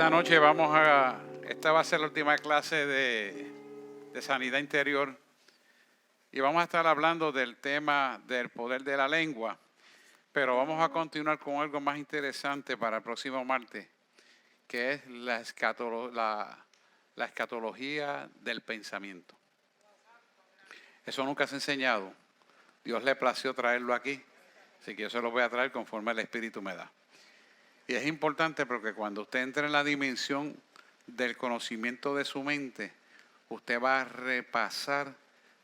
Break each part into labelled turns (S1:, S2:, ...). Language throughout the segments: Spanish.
S1: Esta noche esta va a ser la última clase de sanidad interior y vamos a estar hablando del tema del poder de la lengua, pero vamos a continuar con algo más interesante para el próximo martes, que es la escatología del pensamiento. Eso nunca se ha enseñado. Dios le plació traerlo aquí, así que yo se lo voy a traer conforme el Espíritu me da. Y es importante porque cuando usted entre en la dimensión del conocimiento de su mente, usted va a repasar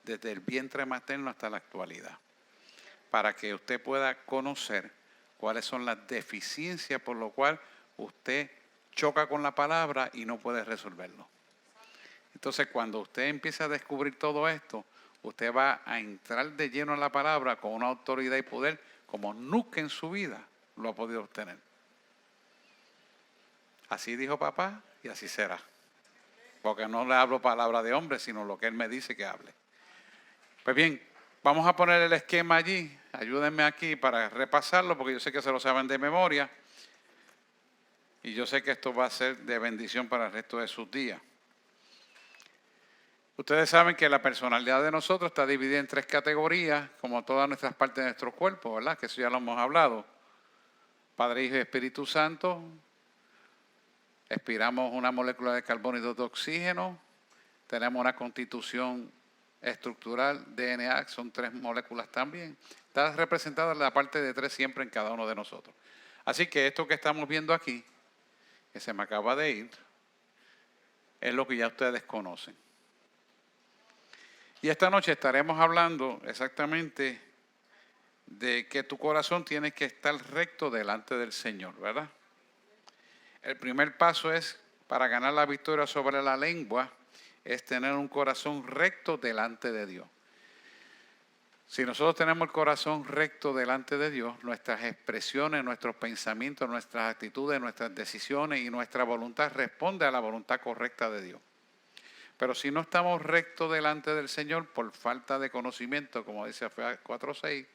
S1: desde el vientre materno hasta la actualidad, para que usted pueda conocer cuáles son las deficiencias por lo cual usted choca con la palabra y no puede resolverlo. Entonces, cuando usted empieza a descubrir todo esto, usted va a entrar de lleno en la palabra con una autoridad y poder como nunca en su vida lo ha podido obtener. Así dijo papá y así será. Porque no le hablo palabra de hombre, sino lo que él me dice que hable. Pues bien, vamos a poner el esquema allí. Ayúdenme aquí para repasarlo, porque yo sé que se lo saben de memoria. Y yo sé que esto va a ser de bendición para el resto de sus días. Ustedes saben que la personalidad de nosotros está dividida en 3 categorías, como todas nuestras partes de nuestro cuerpo, ¿verdad? Que eso ya lo hemos hablado. Padre, Hijo y Espíritu Santo. Expiramos una molécula de carbono y 2 de oxígeno. Tenemos una constitución estructural, DNA, son 3 moléculas también. Está representada la parte de 3 siempre en cada uno de nosotros. Así que esto que estamos viendo aquí, que se me acaba de ir, es lo que ya ustedes conocen. Y esta noche estaremos hablando exactamente de que tu corazón tiene que estar recto delante del Señor, ¿verdad? El primer paso es, para ganar la victoria sobre la lengua, es tener un corazón recto delante de Dios. Si nosotros tenemos el corazón recto delante de Dios, nuestras expresiones, nuestros pensamientos, nuestras actitudes, nuestras decisiones y nuestra voluntad responde a la voluntad correcta de Dios. Pero si no estamos rectos delante del Señor por falta de conocimiento, como dice Efesios 4:6,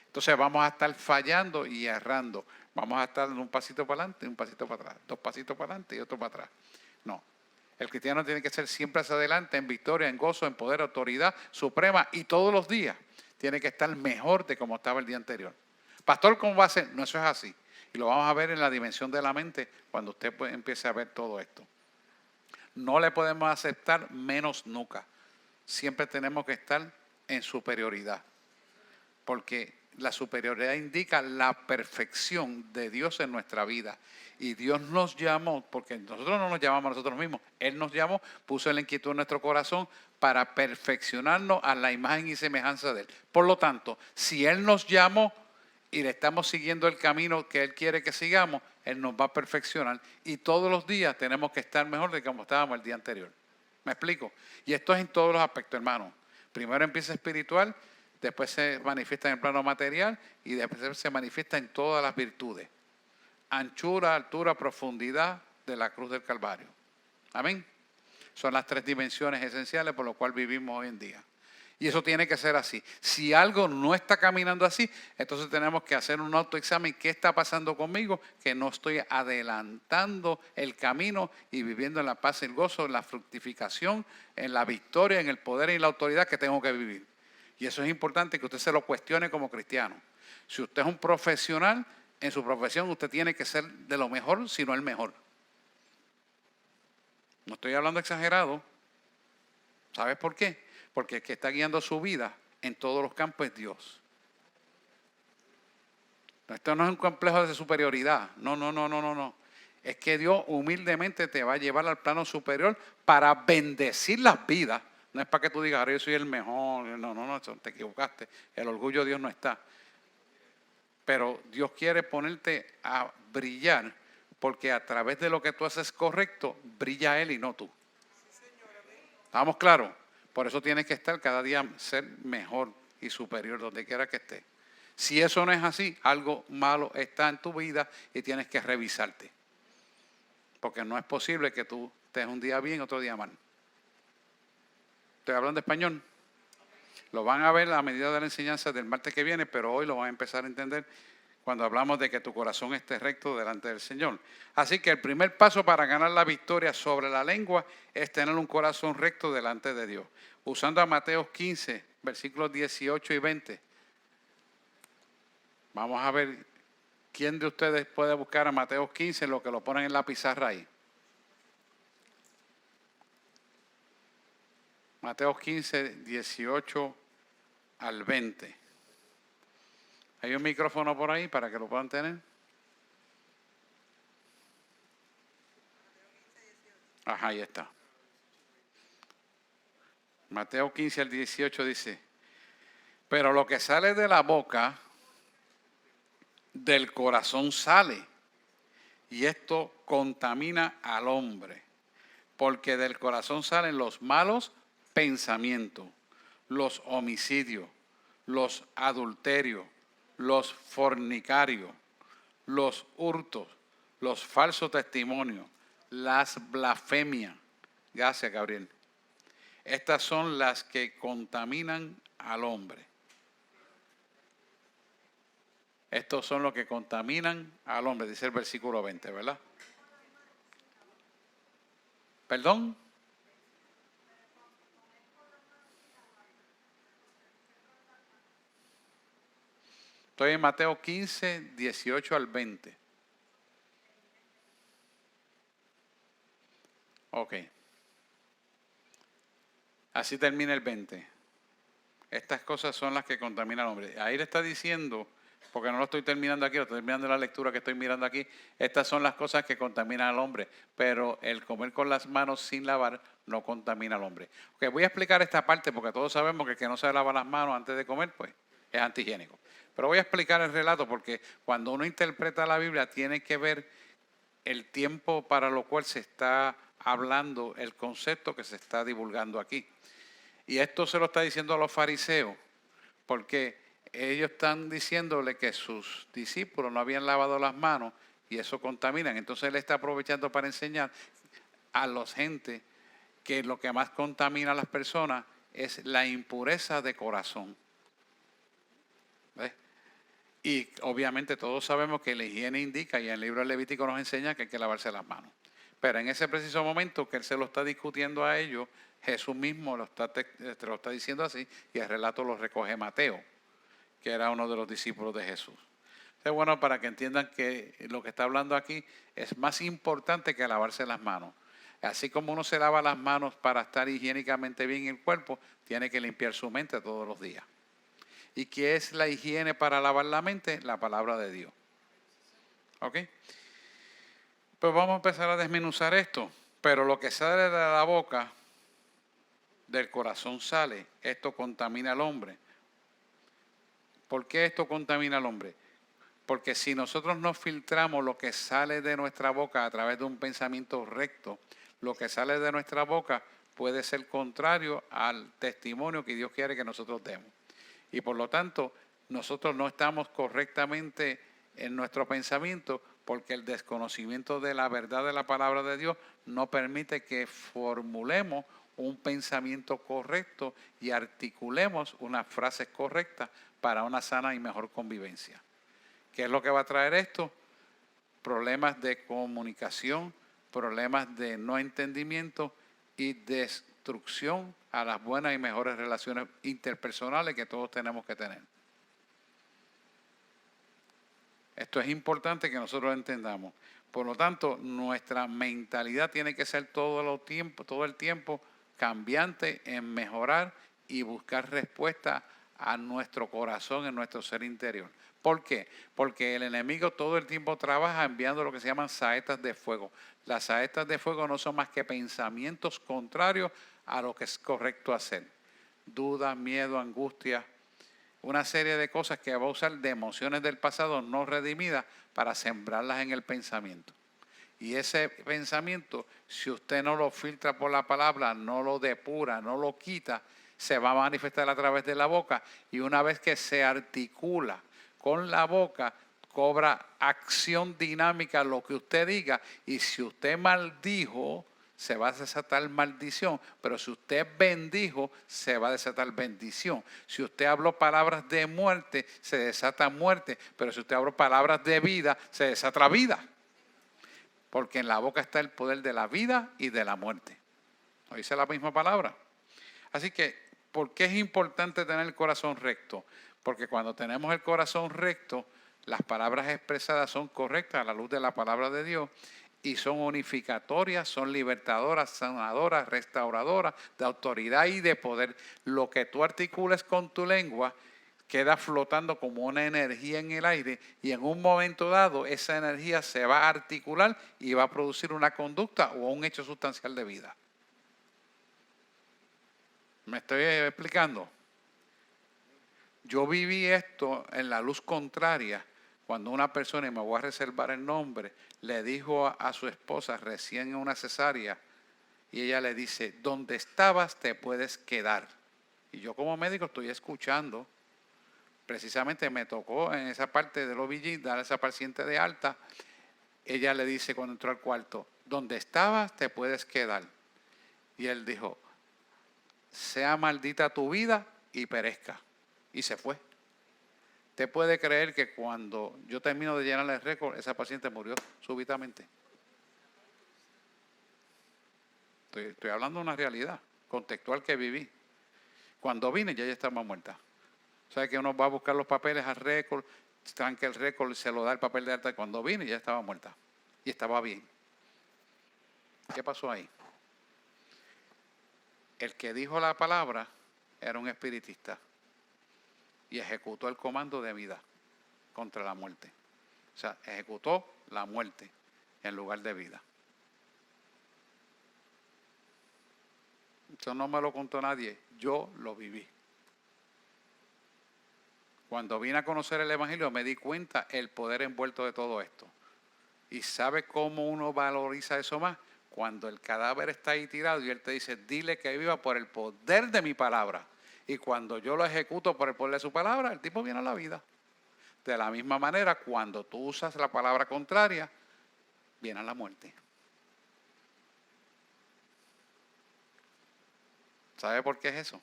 S1: entonces vamos a estar fallando y errando. Vamos a estar un pasito para adelante, un pasito para atrás, 2 pasitos para adelante y otro para atrás. No. El cristiano tiene que ser siempre hacia adelante, en victoria, en gozo, en poder, autoridad suprema, y todos los días tiene que estar mejor de como estaba el día anterior. Pastor, ¿cómo va a ser? No, eso es así. Y lo vamos a ver en la dimensión de la mente cuando usted empiece a ver todo esto. No le podemos aceptar menos nunca. Siempre tenemos que estar en superioridad. Porque la superioridad indica la perfección de Dios en nuestra vida. Y Dios nos llamó, porque nosotros no nos llamamos a nosotros mismos. Él nos llamó, puso la inquietud en nuestro corazón para perfeccionarnos a la imagen y semejanza de Él. Por lo tanto, si Él nos llamó y le estamos siguiendo el camino que Él quiere que sigamos, Él nos va a perfeccionar. Y todos los días tenemos que estar mejor de como estábamos el día anterior. ¿Me explico? Y esto es en todos los aspectos, hermano. Primero empieza espiritual, después se manifiesta en el plano material y después se manifiesta en todas las virtudes. Anchura, altura, profundidad de la cruz del Calvario. Amén. Son las 3 dimensiones esenciales por las cuales vivimos hoy en día. Y eso tiene que ser así. Si algo no está caminando así, entonces tenemos que hacer un autoexamen. ¿Qué está pasando conmigo? Que no estoy adelantando el camino y viviendo en la paz y el gozo, en la fructificación, en la victoria, en el poder y en la autoridad que tengo que vivir. Y eso es importante que usted se lo cuestione como cristiano. Si usted es un profesional, en su profesión usted tiene que ser de lo mejor, si no el mejor. No estoy hablando exagerado. ¿Sabes por qué? Porque el que está guiando su vida en todos los campos es Dios. Esto no es un complejo de superioridad. No. Es que Dios humildemente te va a llevar al plano superior para bendecir las vidas. No es para que tú digas, ahora yo soy el mejor. No, te equivocaste. El orgullo de Dios no está. Pero Dios quiere ponerte a brillar, porque a través de lo que tú haces correcto, brilla Él y no tú. ¿Estamos claros? Por eso tienes que estar cada día ser mejor y superior donde quiera que estés. Si eso no es así, algo malo está en tu vida y tienes que revisarte. Porque no es posible que tú estés un día bien, otro día mal. Estoy hablando español. Lo van a ver a medida de la enseñanza del martes que viene, pero hoy lo van a empezar a entender cuando hablamos de que tu corazón esté recto delante del Señor. Así que el primer paso para ganar la victoria sobre la lengua es tener un corazón recto delante de Dios. Usando a Mateo 15, versículos 18 y 20. Vamos a ver quién de ustedes puede buscar a Mateo 15, lo que lo ponen en la pizarra ahí. Mateo 15, 18 al 20. ¿Hay un micrófono por ahí para que lo puedan tener? Ajá, ahí está. Mateo 15 al 18 dice, pero lo que sale de la boca, del corazón sale, y esto contamina al hombre, porque del corazón salen los malos pensamientos, los homicidios, los adulterios, los fornicarios, los hurtos, los falsos testimonios, las blasfemias. Gracias, Gabriel. Estas son las que contaminan al hombre. Estos son los que contaminan al hombre, dice el versículo 20, ¿verdad? ¿Perdón? Estoy en Mateo 15, 18 al 20. Ok. Así termina el 20. Estas cosas son las que contaminan al hombre. Ahí le está diciendo, porque no lo estoy terminando aquí, lo estoy terminando la lectura que estoy mirando aquí. Estas son las cosas que contaminan al hombre. Pero el comer con las manos sin lavar no contamina al hombre. Ok, voy a explicar esta parte porque todos sabemos que el que no se lava las manos antes de comer, pues es antihigiénico. Pero voy a explicar el relato porque cuando uno interpreta la Biblia tiene que ver el tiempo para lo cual se está hablando, el concepto que se está divulgando aquí. Y esto se lo está diciendo a los fariseos, porque ellos están diciéndole que sus discípulos no habían lavado las manos y eso contaminan. Entonces él está aprovechando para enseñar a los gente que lo que más contamina a las personas es la impureza de corazón. ¿Ves? Y obviamente todos sabemos que la higiene indica, y el libro del Levítico nos enseña que hay que lavarse las manos. Pero en ese preciso momento que él se lo está discutiendo a ellos, Jesús mismo te lo está diciendo así, y el relato lo recoge Mateo, que era uno de los discípulos de Jesús. Es bueno para que entiendan que lo que está hablando aquí es más importante que lavarse las manos. Así como uno se lava las manos para estar higiénicamente bien en el cuerpo, tiene que limpiar su mente todos los días. ¿Y qué es la higiene para lavar la mente? La palabra de Dios. ¿Ok? Pues vamos a empezar a desmenuzar esto. Pero lo que sale de la boca, del corazón sale, esto contamina al hombre. ¿Por qué esto contamina al hombre? Porque si nosotros no filtramos lo que sale de nuestra boca a través de un pensamiento recto, lo que sale de nuestra boca puede ser contrario al testimonio que Dios quiere que nosotros demos. Y por lo tanto, nosotros no estamos correctamente en nuestro pensamiento porque el desconocimiento de la verdad de la palabra de Dios no permite que formulemos un pensamiento correcto y articulemos unas frases correctas para una sana y mejor convivencia. ¿Qué es lo que va a traer esto? Problemas de comunicación, problemas de no entendimiento y destrucción a las buenas y mejores relaciones interpersonales que todos tenemos que tener. Esto es importante que nosotros entendamos. Por lo tanto, nuestra mentalidad tiene que ser todo el tiempo cambiante en mejorar y buscar respuesta a nuestro corazón, en nuestro ser interior. ¿Por qué? Porque el enemigo todo el tiempo trabaja enviando lo que se llaman saetas de fuego. Las saetas de fuego no son más que pensamientos contrarios a lo que es correcto hacer. Duda, miedo, angustia, una serie de cosas que va a usar de emociones del pasado no redimidas para sembrarlas en el pensamiento. Y ese pensamiento, si usted no lo filtra por la palabra, no lo depura, no lo quita, se va a manifestar a través de la boca. Y una vez que se articula con la boca, cobra acción dinámica lo que usted diga. Y si usted maldijo, se va a desatar maldición, pero si usted bendijo, se va a desatar bendición. Si usted habló palabras de muerte, se desata muerte, pero si usted habló palabras de vida, se desata vida. Porque en la boca está el poder de la vida y de la muerte. ¿No dice la misma palabra? Así que, ¿por qué es importante tener el corazón recto? Porque cuando tenemos el corazón recto, las palabras expresadas son correctas a la luz de la palabra de Dios y son unificatorias, son libertadoras, sanadoras, restauradoras, de autoridad y de poder. Lo que tú articules con tu lengua queda flotando como una energía en el aire y en un momento dado esa energía se va a articular y va a producir una conducta o un hecho sustancial de vida. ¿Me estoy explicando? Yo viví esto en la luz contraria cuando una persona, y me voy a reservar el nombre, le dijo a su esposa recién en una cesárea y ella le dice, donde estabas te puedes quedar. Y yo como médico estoy escuchando. Precisamente me tocó en esa parte del OBG dar a esa paciente de alta. Ella le dice cuando entró al cuarto, donde estabas te puedes quedar. Y él dijo, sea maldita tu vida y perezca. Y se fue. Usted puede creer que cuando yo termino de llenar el récord, esa paciente murió súbitamente. Estoy hablando de una realidad contextual que viví. Cuando vine ya ella estaba muerta. O sea que uno va a buscar los papeles al récord, tranca el récord, se lo da el papel de alta. Cuando vine ya estaba muerta y estaba bien. ¿Qué pasó ahí? El que dijo la palabra era un espiritista y ejecutó el comando de vida contra la muerte. O sea, ejecutó la muerte en lugar de vida. Eso no me lo contó nadie, yo lo viví. Cuando vine a conocer el Evangelio me di cuenta el poder envuelto de todo esto. ¿Y sabe cómo uno valoriza eso más? Cuando el cadáver está ahí tirado y él te dice, dile que viva por el poder de mi palabra. Y cuando yo lo ejecuto por el poder de su palabra, el tipo viene a la vida. De la misma manera, cuando tú usas la palabra contraria, viene a la muerte. ¿Sabe por qué es eso?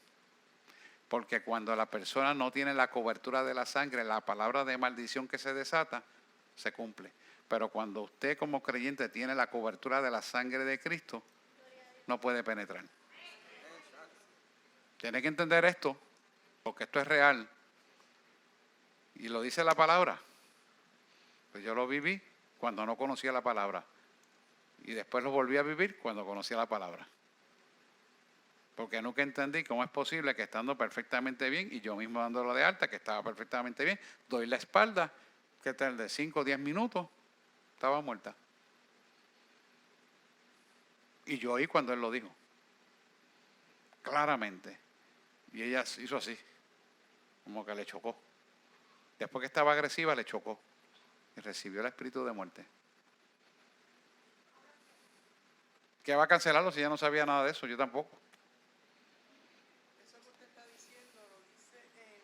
S1: Porque cuando la persona no tiene la cobertura de la sangre, la palabra de maldición que se desata, se cumple. Pero cuando usted como creyente tiene la cobertura de la sangre de Cristo, no puede penetrar. Tiene que entender esto, porque esto es real. Y lo dice la palabra. Pues yo lo viví cuando no conocía la palabra. Y después lo volví a vivir cuando conocía la palabra. Porque nunca entendí cómo es posible que estando perfectamente bien, y yo mismo dándolo de alta, que estaba perfectamente bien, doy la espalda, que tal de 5 o 10 minutos, estaba muerta. Y yo oí cuando él lo dijo. Claramente. Y ella hizo así, como que le chocó. Después que estaba agresiva, le chocó. Y recibió el espíritu de muerte. ¿Qué va a cancelarlo si ya no sabía nada de eso? Yo tampoco.
S2: Eso que usted está diciendo lo dice en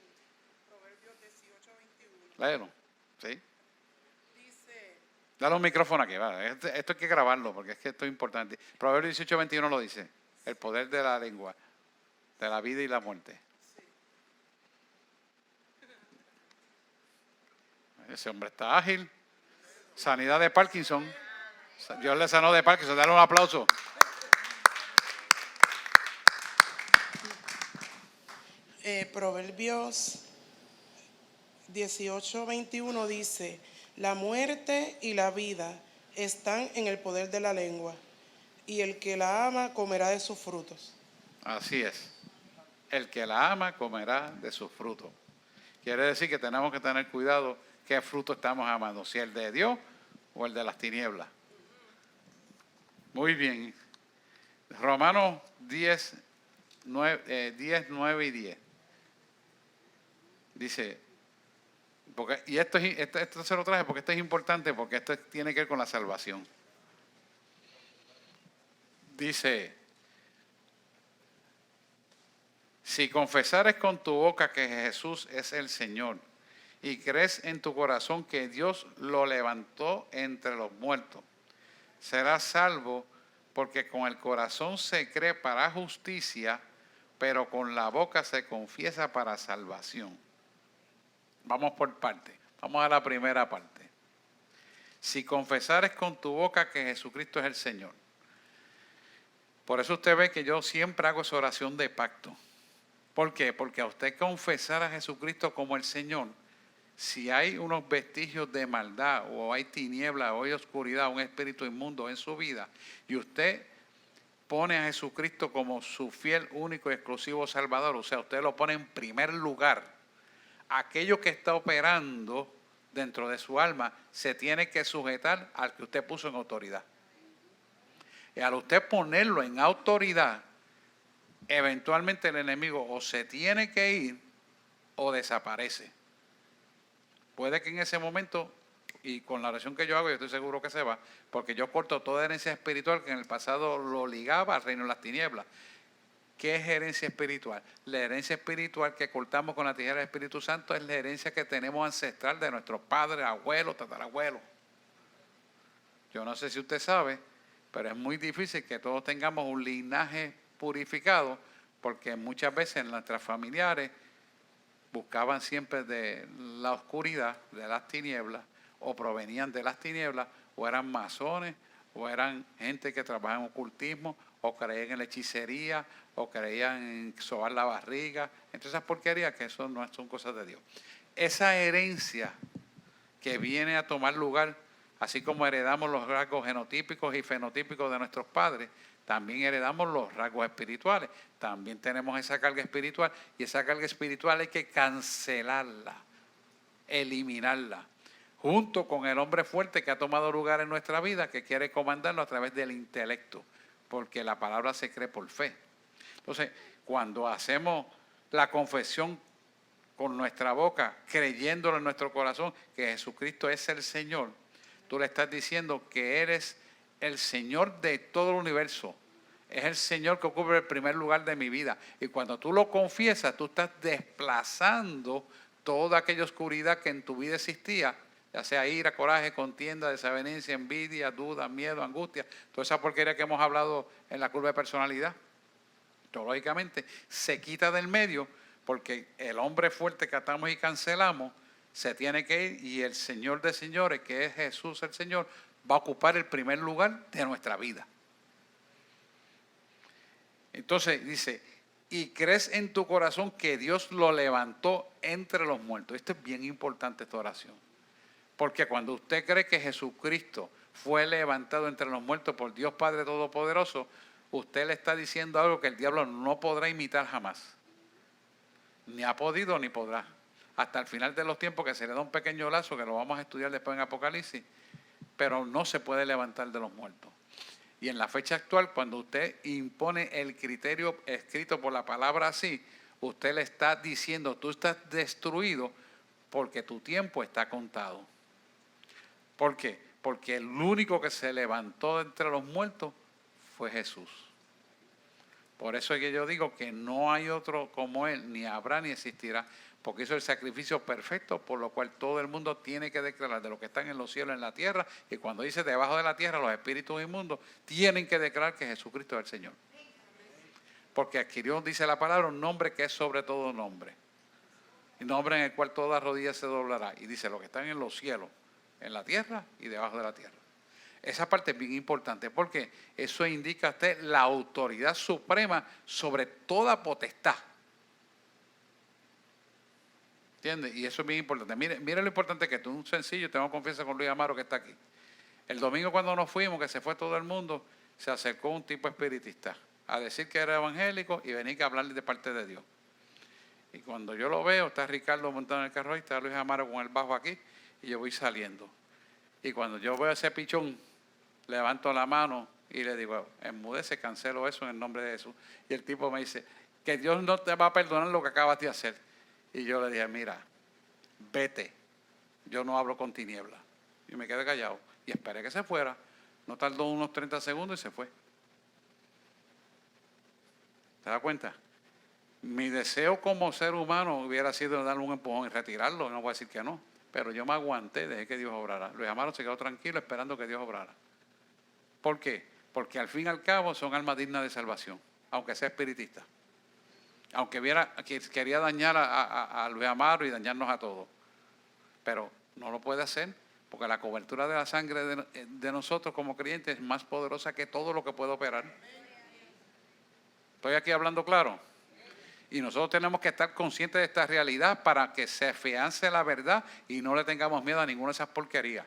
S2: Proverbios 18:21.
S1: Léelo. ¿Sí?
S2: Dice,
S1: Dale un micrófono aquí. Va. Esto hay que grabarlo porque es que esto es importante. Proverbios 18:21 lo dice. El poder de la lengua, de la vida y la muerte.
S2: sí,
S1: Ese hombre está ágil. Sanidad de Parkinson. Dios le sanó de Parkinson. Dale un aplauso.
S2: Proverbios 18:21 dice, la muerte y la vida están en el poder de la lengua, y el que la ama comerá de sus frutos.
S1: Así es. El que la ama comerá de sus frutos. Quiere decir que tenemos que tener cuidado qué fruto estamos amando, si el de Dios o el de las tinieblas. Muy bien. Romanos 10, 9 y 10. Dice, y esto se lo traje porque esto es importante, porque esto tiene que ver con la salvación. Dice, si confesares con tu boca que Jesús es el Señor y crees en tu corazón que Dios lo levantó entre los muertos, serás salvo, Porque con el corazón se cree para justicia, pero con la boca se confiesa para salvación. Vamos por parte. Vamos a la primera parte. Si confesares con tu boca que Jesucristo es el Señor. Por eso usted ve que yo siempre hago esa oración de pacto. ¿Por qué? Porque a usted confesar a Jesucristo como el Señor, si hay unos vestigios de maldad o hay tiniebla o hay oscuridad, un espíritu inmundo en su vida, y usted pone a Jesucristo como su fiel, único y exclusivo Salvador, o sea, usted lo pone en primer lugar, aquello que está operando dentro de su alma se tiene que sujetar al que usted puso en autoridad. Y al usted ponerlo en autoridad, eventualmente el enemigo o se tiene que ir o desaparece. Puede que en ese momento, y con la oración que yo hago, yo estoy seguro que se va, porque yo corto toda herencia espiritual que en el pasado lo ligaba al reino de las tinieblas. ¿Qué es herencia espiritual? La herencia espiritual que cortamos con la tijera del Espíritu Santo es la herencia que tenemos ancestral de nuestros padres, abuelos, tatarabuelos. Yo no sé si usted sabe, pero es muy difícil que todos tengamos un linaje purificado, porque muchas veces nuestras familiares buscaban siempre de la oscuridad, de las tinieblas, o provenían de las tinieblas, o eran masones, o eran gente que trabajaba en ocultismo, o creían en la hechicería, o creían en sobar la barriga, entonces esas porquerías que eso no son cosas de Dios. Esa herencia que viene a tomar lugar, así como heredamos los rasgos genotípicos y fenotípicos de nuestros padres, también heredamos los rasgos espirituales. También tenemos esa carga espiritual y esa carga espiritual hay que cancelarla, eliminarla, junto con el hombre fuerte que ha tomado lugar en nuestra vida, que quiere comandarlo a través del intelecto, porque la palabra se cree por fe. Entonces, cuando hacemos la confesión con nuestra boca, creyéndolo en nuestro corazón, que Jesucristo es el Señor, tú le estás diciendo que eres el Señor de todo el universo. Es el Señor que ocupa el primer lugar de mi vida. Y cuando tú lo confiesas, tú estás desplazando toda aquella oscuridad que en tu vida existía, ya sea ira, coraje, contienda, desavenencia, envidia, duda, miedo, angustia, toda esa porquería que hemos hablado en la curva de personalidad. Lógicamente se quita del medio, porque el hombre fuerte que atamos y cancelamos se tiene que ir, y el Señor de señores, que es Jesús el Señor, va a ocupar el primer lugar de nuestra vida. Entonces dice, y crees en tu corazón que Dios lo levantó entre los muertos. Esto es bien importante, esta oración. Porque cuando usted cree que Jesucristo fue levantado entre los muertos por Dios Padre Todopoderoso, usted le está diciendo algo que el diablo no podrá imitar jamás. Ni ha podido ni podrá. Hasta el final de los tiempos, que se le da un pequeño lazo, que lo vamos a estudiar después en Apocalipsis, pero no se puede levantar de los muertos. Y en la fecha actual, cuando usted impone el criterio escrito por la palabra así, usted le está diciendo, tú estás destruido porque tu tiempo está contado. ¿Por qué? Porque el único que se levantó entre los muertos fue Jesús. Por eso es que yo digo que no hay otro como Él, ni habrá ni existirá, porque hizo el sacrificio perfecto, por lo cual todo el mundo tiene que declarar, de los que están en los cielos, en la tierra, y cuando dice debajo de la tierra, los espíritus inmundos tienen que declarar que Jesucristo es el Señor. Porque adquirió, dice la palabra, un nombre que es sobre todo nombre, un nombre en el cual toda rodilla se doblará, y dice los que están en los cielos, en la tierra y debajo de la tierra. Esa parte es bien importante, porque eso indica a usted la autoridad suprema sobre toda potestad. ¿Entiendes? Y eso es bien importante. Mire lo importante que esto es un sencillo. Tengo confianza con Luis Amaro, que está aquí. El domingo, cuando nos fuimos, que se fue todo el mundo, se acercó un tipo espiritista a decir que era evangélico y venía a hablarle de parte de Dios. Y cuando yo lo veo, está Ricardo montado en el carro y está Luis Amaro con el bajo aquí, y yo voy saliendo. Y cuando yo veo a ese pichón, levanto la mano y le digo, enmudece, cancelo eso en el nombre de Jesús. Y el tipo me dice, que Dios no te va a perdonar lo que acabas de hacer. Y yo le dije, mira, vete, yo no hablo con tinieblas. Y me quedé callado y esperé que se fuera. No tardó unos 30 segundos y se fue. ¿Te das cuenta? Mi deseo como ser humano hubiera sido darle un empujón y retirarlo, no voy a decir que no. Pero yo me aguanté, dejé que Dios obrara. Luis Amaro se quedó tranquilo esperando que Dios obrara. ¿Por qué? Porque al fin y al cabo son almas dignas de salvación, aunque sea espiritista. Aunque quería dañar a Luis Amaro y dañarnos a todos. Pero no lo puede hacer, porque la cobertura de la sangre de nosotros como creyentes es más poderosa que todo lo que puede operar. ¿Estoy aquí hablando claro? Y nosotros tenemos que estar conscientes de esta realidad para que se afiance la verdad y no le tengamos miedo a ninguna de esas porquerías.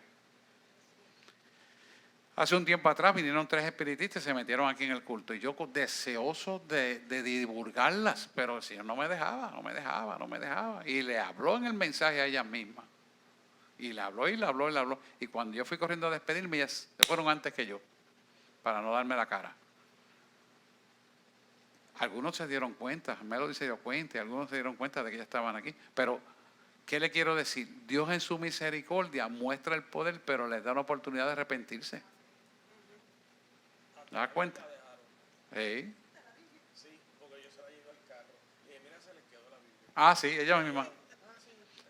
S1: Hace un tiempo atrás vinieron 3 espiritistas y se metieron aquí en el culto. Y yo deseoso de divulgarlas, pero el Señor no me dejaba. Y le habló en el mensaje a ellas mismas. Y le habló. Y cuando yo fui corriendo a despedirme, ellas se fueron antes que yo, para no darme la cara. Algunos se dieron cuenta, Melody se dio cuenta, y algunos se dieron cuenta de que ya estaban aquí. Pero, ¿qué le quiero decir? Dios en su misericordia muestra el poder, pero les da la oportunidad de arrepentirse. ¿Te das cuenta? Sí.
S3: Sí, porque yo se la llevé al carro. Y dije, mira, se les quedó la Biblia.
S1: Ah, sí, ella misma.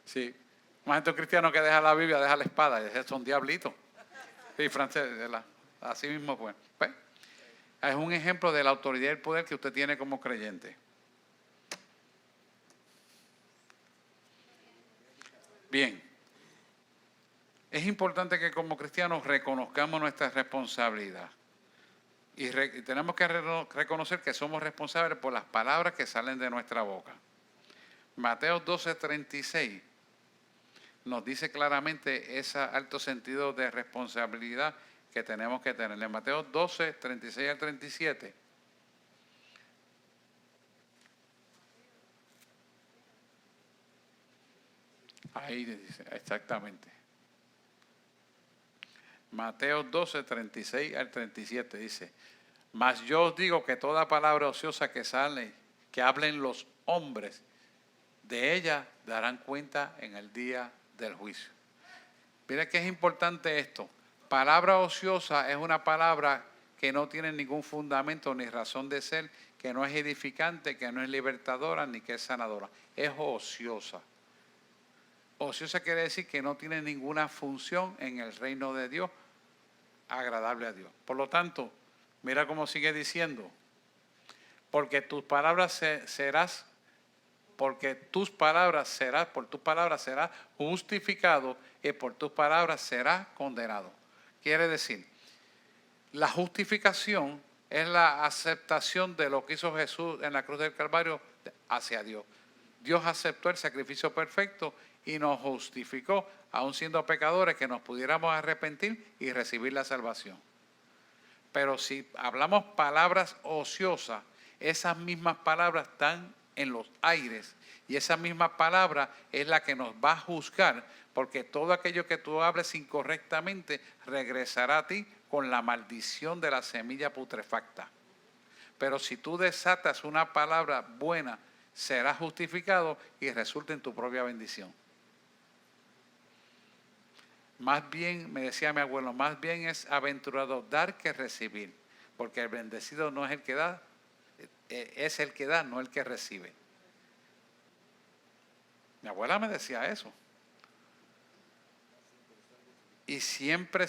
S1: Sí. Más gente cristiano que deja la Biblia, deja la espada, son diablitos. Sí, francés, así mismo fue. Pues, es un ejemplo de la autoridad y el poder que usted tiene como creyente. Bien. Es importante que como cristianos reconozcamos nuestra responsabilidad. Y tenemos que reconocer que somos responsables por las palabras que salen de nuestra boca. Mateo 12:36 nos dice claramente ese alto sentido de responsabilidad que tenemos que tener. En Mateo 12:36 al 37. Ahí dice, exactamente. Mateo 12:36 al 37 dice: mas yo os digo que toda palabra ociosa que sale, que hablen los hombres, de ella darán cuenta en el día del juicio. Mira que es importante esto. Palabra ociosa es una palabra que no tiene ningún fundamento ni razón de ser, que no es edificante, que no es libertadora, ni que es sanadora. Es ociosa. Ociosa quiere decir que no tiene ninguna función en el reino de Dios, agradable a Dios. Por lo tanto, mira cómo sigue diciendo: porque tus palabras serás justificado y por tus palabras serás condenado. Quiere decir, la justificación es la aceptación de lo que hizo Jesús en la cruz del Calvario hacia Dios. Dios aceptó el sacrificio perfecto y nos justificó, aun siendo pecadores, que nos pudiéramos arrepentir y recibir la salvación. Pero si hablamos palabras ociosas, esas mismas palabras están en los aires y esa misma palabra es la que nos va a juzgar, porque todo aquello que tú hables incorrectamente regresará a ti con la maldición de la semilla putrefacta. Pero si tú desatas una palabra buena, serás justificado y resulta en tu propia bendición. Más bien, me decía mi abuelo, más bien es aventurado dar que recibir, porque el bendecido no es el que da, es el que da, no el que recibe. Mi abuela me decía eso. Y siempre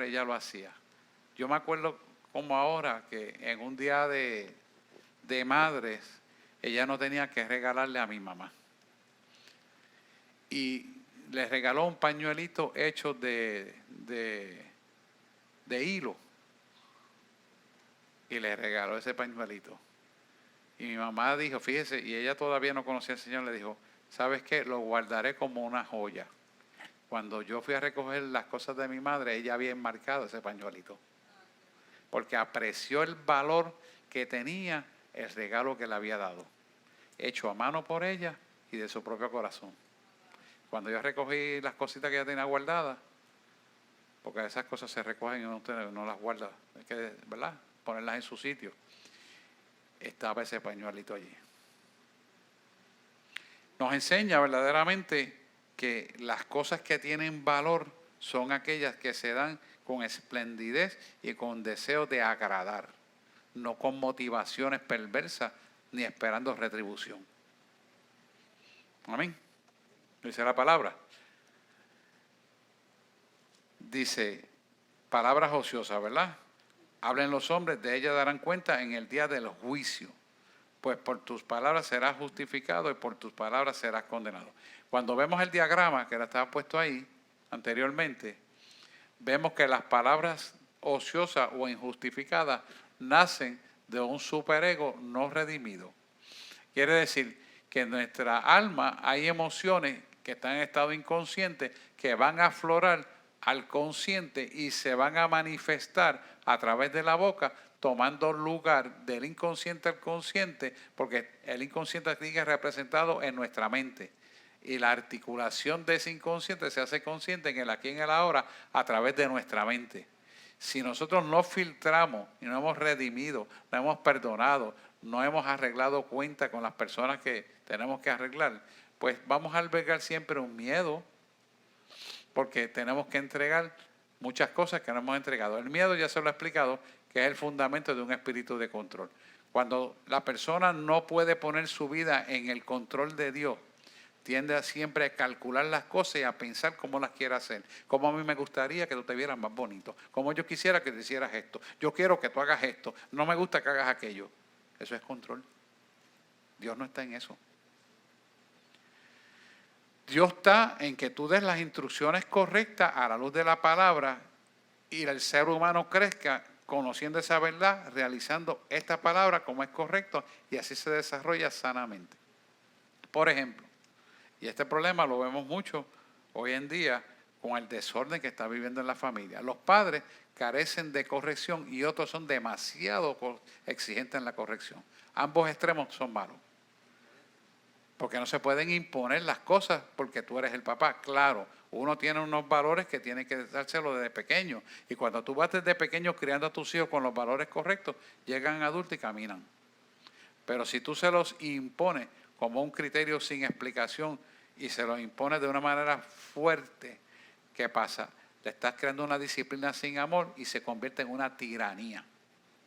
S1: ella lo hacía. Yo me acuerdo como ahora que en un día de madres, ella no tenía que regalarle a mi mamá. Y le regaló un pañuelito hecho de hilo. Y le regaló ese pañuelito. Y mi mamá dijo, fíjese, y ella todavía no conocía al Señor, le dijo, ¿sabes qué? Lo guardaré como una joya. Cuando yo fui a recoger las cosas de mi madre, ella había enmarcado ese pañuelito. Porque apreció el valor que tenía el regalo que le había dado. Hecho a mano por ella y de su propio corazón. Cuando yo recogí las cositas que ella tenía guardadas, porque esas cosas se recogen y uno no las guarda, hay que, ¿verdad?, ponerlas en su sitio. Estaba ese pañuelito allí. Nos enseña verdaderamente que las cosas que tienen valor son aquellas que se dan con esplendidez y con deseo de agradar, no con motivaciones perversas ni esperando retribución. Amén. Dice la palabra. Dice, palabras ociosas, ¿verdad? Hablen los hombres, de ella darán cuenta en el día del juicio. Pues por tus palabras serás justificado y por tus palabras serás condenado. Cuando vemos el diagrama que estaba puesto ahí anteriormente, vemos que las palabras ociosas o injustificadas nacen de un superego no redimido. Quiere decir que en nuestra alma hay emociones que están en estado inconsciente que van a aflorar al consciente y se van a manifestar a través de la boca, tomando lugar del inconsciente al consciente, porque el inconsciente sigue representado en nuestra mente. Y la articulación de ese inconsciente se hace consciente en el aquí y en el ahora a través de nuestra mente. Si nosotros no filtramos y no hemos redimido, no hemos perdonado, no hemos arreglado cuenta con las personas que tenemos que arreglar, pues vamos a albergar siempre un miedo, porque tenemos que entregar muchas cosas que no hemos entregado. El miedo, ya se lo he explicado, que es el fundamento de un espíritu de control. Cuando la persona no puede poner su vida en el control de Dios, tiende a siempre a calcular las cosas y a pensar cómo las quiere hacer. Como a mí me gustaría que tú te vieras más bonito. Como yo quisiera que te hicieras esto. Yo quiero que tú hagas esto. No me gusta que hagas aquello. Eso es control. Dios no está en eso. Dios está en que tú des las instrucciones correctas a la luz de la palabra y el ser humano crezca conociendo esa verdad, realizando esta palabra como es correcto y así se desarrolla sanamente. Por ejemplo, y este problema lo vemos mucho hoy en día con el desorden que está viviendo en la familia. Los padres carecen de corrección y otros son demasiado exigentes en la corrección. Ambos extremos son malos. Porque no se pueden imponer las cosas porque tú eres el papá. Claro, uno tiene unos valores que tiene que dárselo desde pequeño. Y cuando tú vas desde pequeño criando a tus hijos con los valores correctos, llegan adultos y caminan. Pero si tú se los impones como un criterio sin explicación y se los impones de una manera fuerte, ¿qué pasa? Le estás creando una disciplina sin amor y se convierte en una tiranía.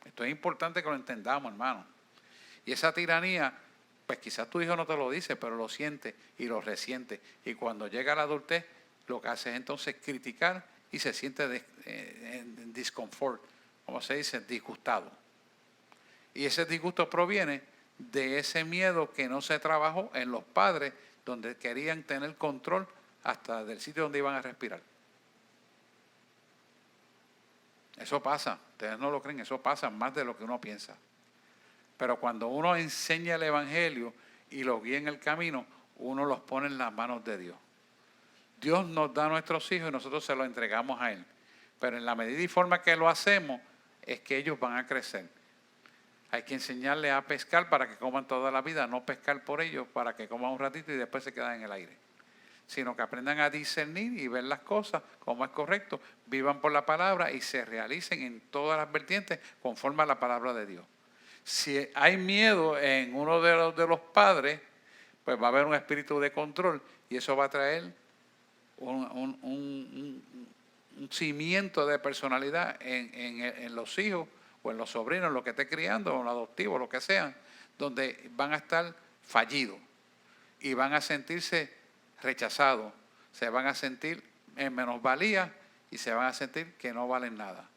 S1: Esto es importante que lo entendamos, hermano. Y esa tiranía, pues quizás tu hijo no te lo dice, pero lo siente y lo resiente. Y cuando llega a la adultez, lo que hace es entonces criticar y se siente en discomfort, como se dice, disgustado. Y ese disgusto proviene de ese miedo que no se trabajó en los padres, donde querían tener control hasta del sitio donde iban a respirar. Eso pasa, ustedes no lo creen, eso pasa más de lo que uno piensa. Pero cuando uno enseña el Evangelio y los guía en el camino, uno los pone en las manos de Dios. Dios nos da a nuestros hijos y nosotros se los entregamos a Él. Pero en la medida y forma que lo hacemos, es que ellos van a crecer. Hay que enseñarles a pescar para que coman toda la vida, no pescar por ellos para que coman un ratito y después se quedan en el aire. Sino que aprendan a discernir y ver las cosas como es correcto, vivan por la palabra y se realicen en todas las vertientes conforme a la palabra de Dios. Si hay miedo en uno de los padres, pues va a haber un espíritu de control y eso va a traer un cimiento de personalidad en los hijos o en los sobrinos, en lo que esté criando, o en los adoptivos, lo que sean, donde van a estar fallidos y van a sentirse rechazados, se van a sentir en menosvalía y se van a sentir que no valen nada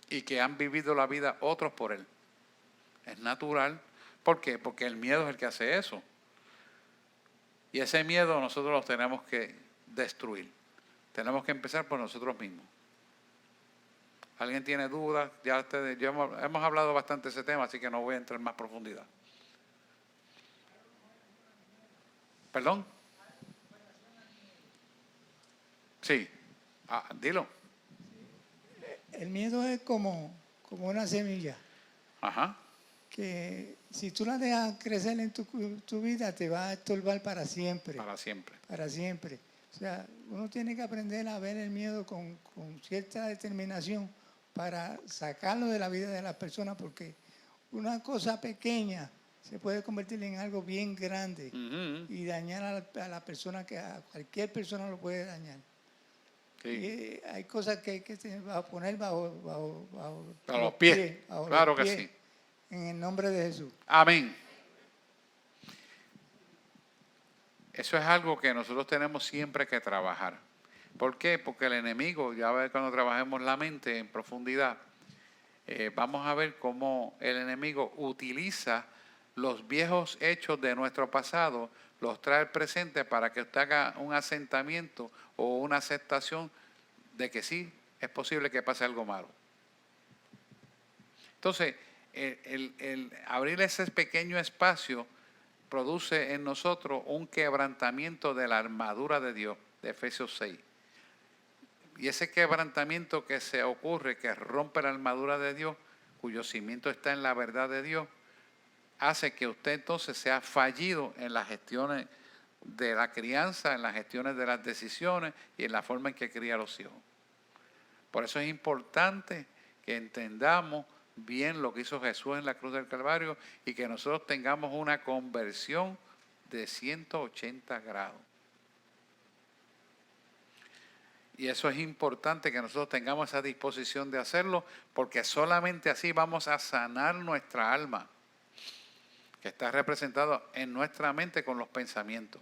S1: y que han vivido la vida otros por él. Es natural. ¿Por qué? Porque el miedo es el que hace eso. Y ese miedo nosotros lo tenemos que destruir. Tenemos que empezar por nosotros mismos. ¿Alguien tiene dudas? Ya hemos hablado bastante de ese tema, así que no voy a entrar en más profundidad. ¿Perdón? Sí. Dilo.
S4: El miedo es como una semilla.
S1: Ajá.
S4: Que si tú la dejas crecer en tu vida, te va a estorbar para siempre.
S1: Para siempre.
S4: Para siempre. O sea, uno tiene que aprender a ver el miedo con cierta determinación para sacarlo de la vida de las personas, porque una cosa pequeña se puede convertir en algo bien grande y dañar a la persona, que a cualquier persona lo puede dañar. Sí. Y hay cosas que hay que poner bajo
S1: los pies. Claro que sí.
S4: En el nombre de Jesús.
S1: Amén. Eso es algo que nosotros tenemos siempre que trabajar. ¿Por qué? Porque el enemigo, ya ves cuando trabajemos la mente en profundidad, vamos a ver cómo el enemigo utiliza los viejos hechos de nuestro pasado, los trae al presente para que usted haga un asentamiento o una aceptación de que sí, es posible que pase algo malo. Entonces, el abrir ese pequeño espacio produce en nosotros un quebrantamiento de la armadura de Dios, de Efesios 6. Y ese quebrantamiento que se ocurre, que rompe la armadura de Dios, cuyo cimiento está en la verdad de Dios, hace que usted entonces sea fallido en las gestiones de la crianza, en las gestiones de las decisiones y en la forma en que cría a los hijos. Por eso es importante que entendamos bien lo que hizo Jesús en la cruz del Calvario y que nosotros tengamos una conversión de 180 grados. Y eso es importante que nosotros tengamos esa disposición de hacerlo, porque solamente así vamos a sanar nuestra alma, que está representada en nuestra mente con los pensamientos.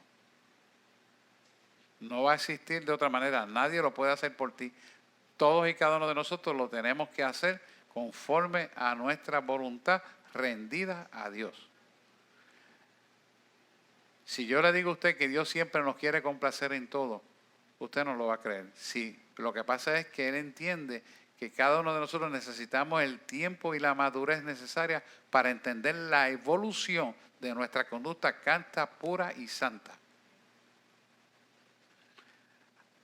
S1: No va a existir de otra manera, nadie lo puede hacer por ti. Todos y cada uno de nosotros lo tenemos que hacer conforme a nuestra voluntad rendida a Dios. Si yo le digo a usted que Dios siempre nos quiere complacer en todo, usted no lo va a creer. Sí, lo que pasa es que Él entiende que cada uno de nosotros necesitamos el tiempo y la madurez necesaria para entender la evolución de nuestra conducta casta, pura y santa.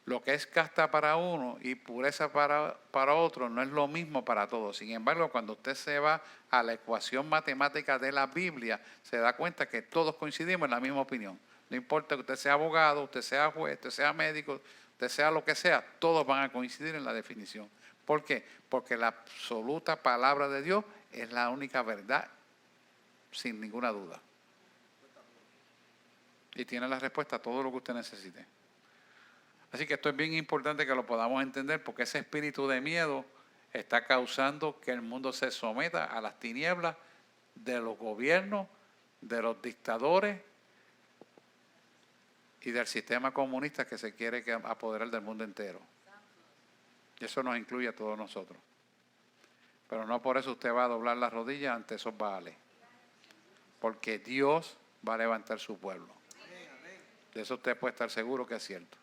S1: Lo que es casta para uno y pureza para otro no es lo mismo para todos. Sin embargo, cuando usted se va a la ecuación matemática de la Biblia, se da cuenta que todos coincidimos en la misma opinión. No importa que usted sea abogado, usted sea juez, usted sea médico, usted sea lo que sea, todos van a coincidir en la definición. ¿Por qué? Porque la absoluta palabra de Dios es la única verdad, sin ninguna duda. Y tiene la respuesta a todo lo que usted necesite. Así que esto es bien importante que lo podamos entender, porque ese espíritu de miedo está causando que el mundo se someta a las tinieblas de los gobiernos, de los dictadores y del sistema comunista que se quiere apoderar del mundo entero. Y eso nos incluye a todos nosotros. Pero no por eso usted va a doblar las rodillas ante esos baales, porque Dios va a levantar su pueblo. De eso usted puede estar seguro que es cierto.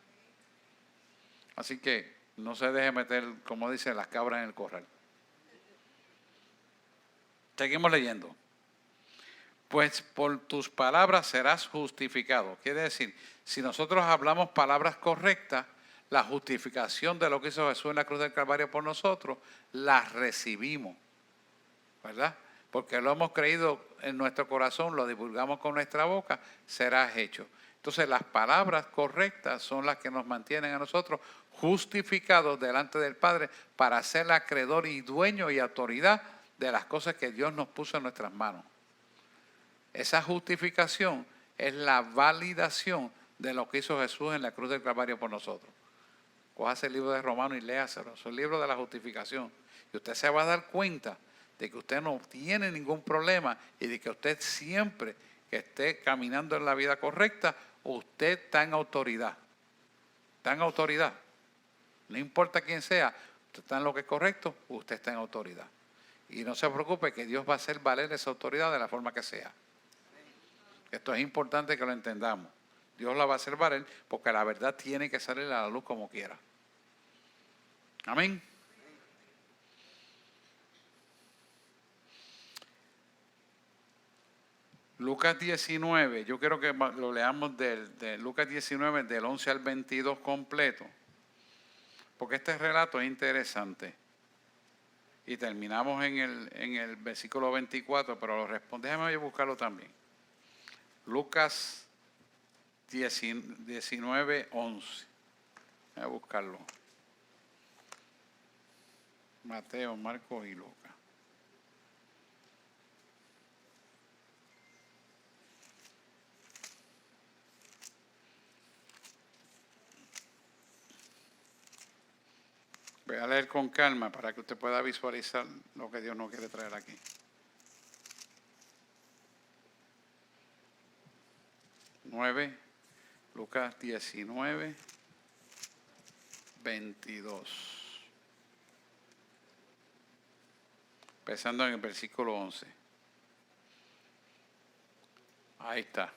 S1: Así que no se deje meter, como dicen, las cabras en el corral. Seguimos leyendo. Pues por tus palabras serás justificado. Quiere decir, si nosotros hablamos palabras correctas, la justificación de lo que hizo Jesús en la cruz del Calvario por nosotros, la recibimos, ¿verdad? Porque lo hemos creído en nuestro corazón, lo divulgamos con nuestra boca, serás hecho. Entonces las palabras correctas son las que nos mantienen a nosotros justificados delante del Padre para ser acreedor y dueño y autoridad de las cosas que Dios nos puso en nuestras manos. Esa justificación es la validación de lo que hizo Jesús en la cruz del Calvario por nosotros. Cójase el libro de Romanos y léaselo, es el libro de la justificación. Y usted se va a dar cuenta de que usted no tiene ningún problema y de que usted siempre que esté caminando en la vida correcta, usted está en autoridad. Está en autoridad. No importa quién sea, usted está en lo que es correcto, usted está en autoridad. Y no se preocupe que Dios va a hacer valer esa autoridad de la forma que sea. Esto es importante que lo entendamos. Dios la va a hacer valer porque la verdad tiene que salir a la luz como quiera. Amén. Lucas 19, yo quiero que lo leamos de Lucas 19, del 11 al 22 completo, porque este relato es interesante. Y terminamos en el versículo 24, pero lo responde, déjame buscarlo también. Lucas 19, 11. Voy a buscarlo. Mateo, Marcos y Lucas. Voy a leer con calma para que usted pueda visualizar lo que Dios nos quiere traer aquí. Lucas 19, 22. empezando en el versículo 11. Ahí está.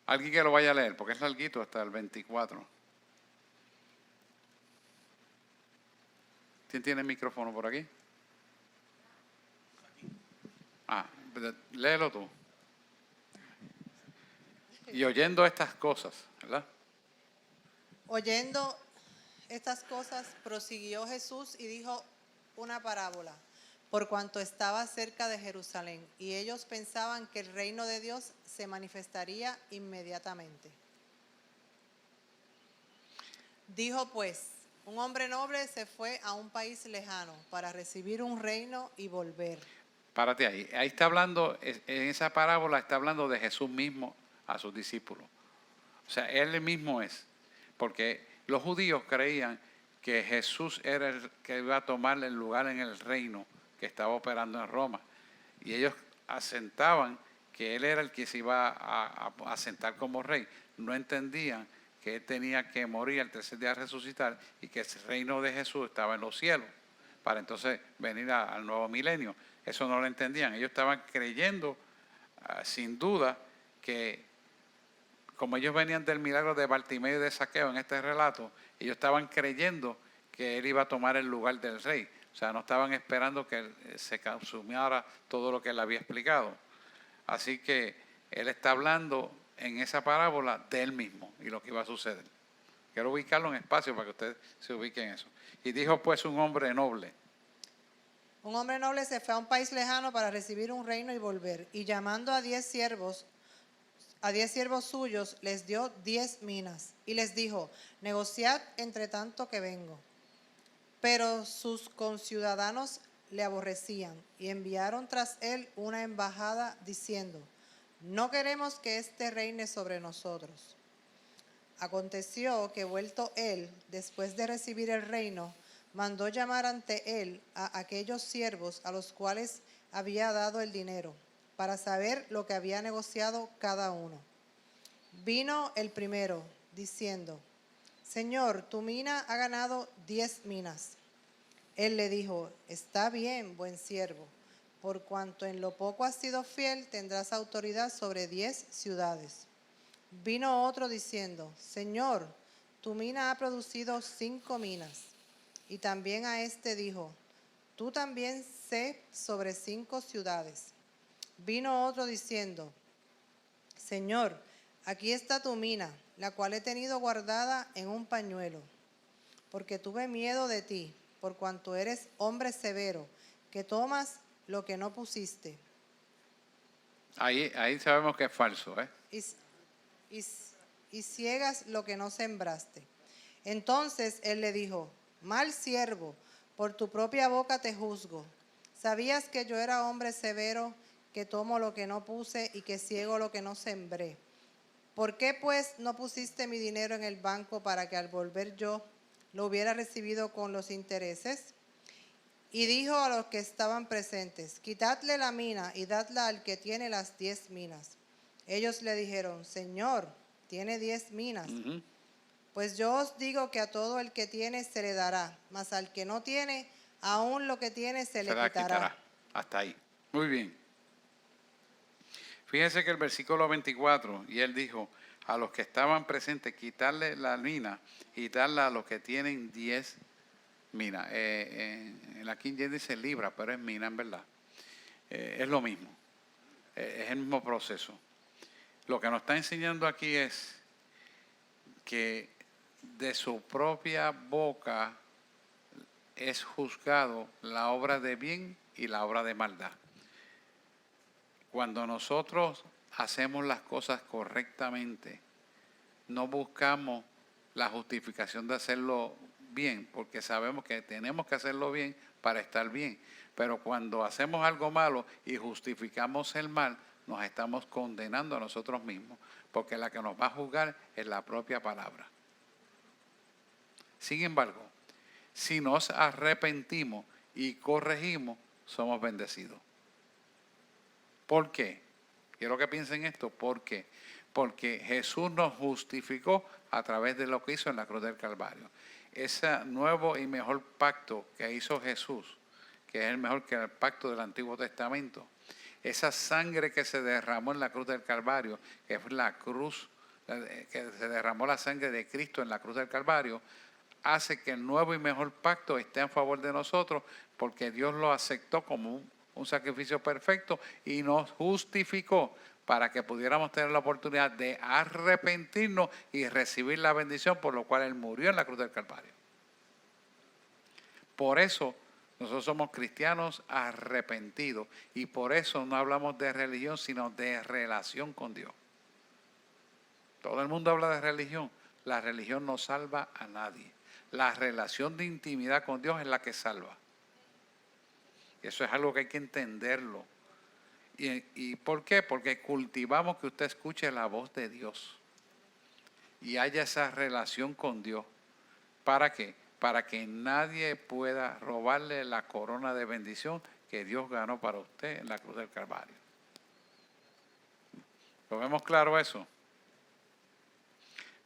S1: Alguien que lo vaya a leer, porque es larguito hasta el 24. ¿Quién tiene el micrófono por aquí? Léelo tú. Y oyendo estas cosas, ¿verdad?
S5: Oyendo estas cosas, prosiguió Jesús y dijo una parábola, por cuanto estaba cerca de Jerusalén, y ellos pensaban que el reino de Dios se manifestaría inmediatamente. Dijo pues, un hombre noble se fue a un país lejano para recibir un reino y volver.
S1: Párate ahí. Ahí está hablando, en esa parábola está hablando de Jesús mismo a sus discípulos. O sea, Él mismo es. Porque los judíos creían que Jesús era el que iba a tomar el lugar en el reino que estaba operando en Roma. Y ellos asentaban que Él era el que se iba a asentar como rey. No entendían que Él tenía que morir al tercer día a resucitar y que el reino de Jesús estaba en los cielos para entonces venir al nuevo milenio. Eso no lo entendían. Ellos estaban creyendo, sin duda, que como ellos venían del milagro de Bartimeo y de Zaqueo en este relato, ellos estaban creyendo que Él iba a tomar el lugar del rey. O sea, no estaban esperando que se consumiera todo lo que Él había explicado. Así que Él está hablando en esa parábola de Él mismo y lo que iba a suceder. Quiero ubicarlo en espacio para que ustedes se ubiquen en eso. Y dijo pues un hombre noble.
S5: Un hombre noble se fue a un país lejano para recibir un reino y volver, y llamando a 10 siervos suyos, les dio 10 minas, y les dijo, negociad entre tanto que vengo. Pero sus conciudadanos le aborrecían, y enviaron tras él una embajada diciendo, no queremos que éste reine sobre nosotros. Aconteció que vuelto él, después de recibir el reino, mandó llamar ante él a aquellos siervos a los cuales había dado el dinero, para saber lo que había negociado cada uno. Vino el primero, diciendo, Señor, tu mina ha ganado 10 minas. Él le dijo, está bien, buen siervo, por cuanto en lo poco has sido fiel, tendrás autoridad sobre 10 ciudades. Vino otro diciendo, Señor, tu mina ha producido 5 minas. Y también a este dijo, tú también sé sobre 5 ciudades. Vino otro diciendo, Señor, aquí está tu mina, la cual he tenido guardada en un pañuelo, porque tuve miedo de ti, por cuanto eres hombre severo, que tomas lo que no pusiste.
S1: Ahí sabemos que es falso, ¿eh?
S5: Y ciegas lo que no sembraste. Entonces él le dijo, mal siervo, por tu propia boca te juzgo. ¿Sabías que yo era hombre severo, que tomo lo que no puse y que ciego lo que no sembré? ¿Por qué pues no pusiste mi dinero en el banco para que al volver yo lo hubiera recibido con los intereses? Y dijo a los que estaban presentes, quitadle la mina y dadla al que tiene las 10 minas. Ellos le dijeron, Señor, tiene 10 minas.
S1: Uh-huh.
S5: Pues yo os digo que a todo el que tiene se le dará, mas al que no tiene, aún lo que tiene se le quitará.
S1: Hasta ahí. Muy bien. Fíjense que el versículo 24, y él dijo, a los que estaban presentes, quitarle la mina y darla a los que tienen 10 minas. En la King James dice libra, pero es mina en verdad. Es lo mismo. Es el mismo proceso. Lo que nos está enseñando aquí es que de su propia boca es juzgado la obra de bien y la obra de maldad. Cuando nosotros hacemos las cosas correctamente, no buscamos la justificación de hacerlo bien, porque sabemos que tenemos que hacerlo bien para estar bien. Pero cuando hacemos algo malo y justificamos el mal, nos estamos condenando a nosotros mismos, porque la que nos va a juzgar es la propia palabra. Sin embargo, si nos arrepentimos y corregimos, somos bendecidos. ¿Por qué? Quiero que piensen esto. ¿Por qué? Porque Jesús nos justificó a través de lo que hizo en la cruz del Calvario. ese nuevo y mejor pacto que hizo Jesús, que es el mejor que el pacto del Antiguo Testamento, esa sangre que se derramó en la cruz del Calvario, que fue la cruz, que se derramó la sangre de Cristo en la cruz del Calvario, hace que el nuevo y mejor pacto esté a favor de nosotros, porque Dios lo aceptó como un sacrificio perfecto y nos justificó para que pudiéramos tener la oportunidad de arrepentirnos y recibir la bendición por lo cual Él murió en la cruz del Calvario. Por eso nosotros somos cristianos arrepentidos y por eso no hablamos de religión, sino de relación con Dios. Todo el mundo habla de religión. La religión no salva a nadie. La relación de intimidad con Dios es la que salva. Y eso es algo que hay que entenderlo. ¿Y por qué? Porque cultivamos que usted escuche la voz de Dios y haya esa relación con Dios. ¿Para qué? Para que nadie pueda robarle la corona de bendición que Dios ganó para usted en la cruz del Calvario. ¿Lo vemos claro eso?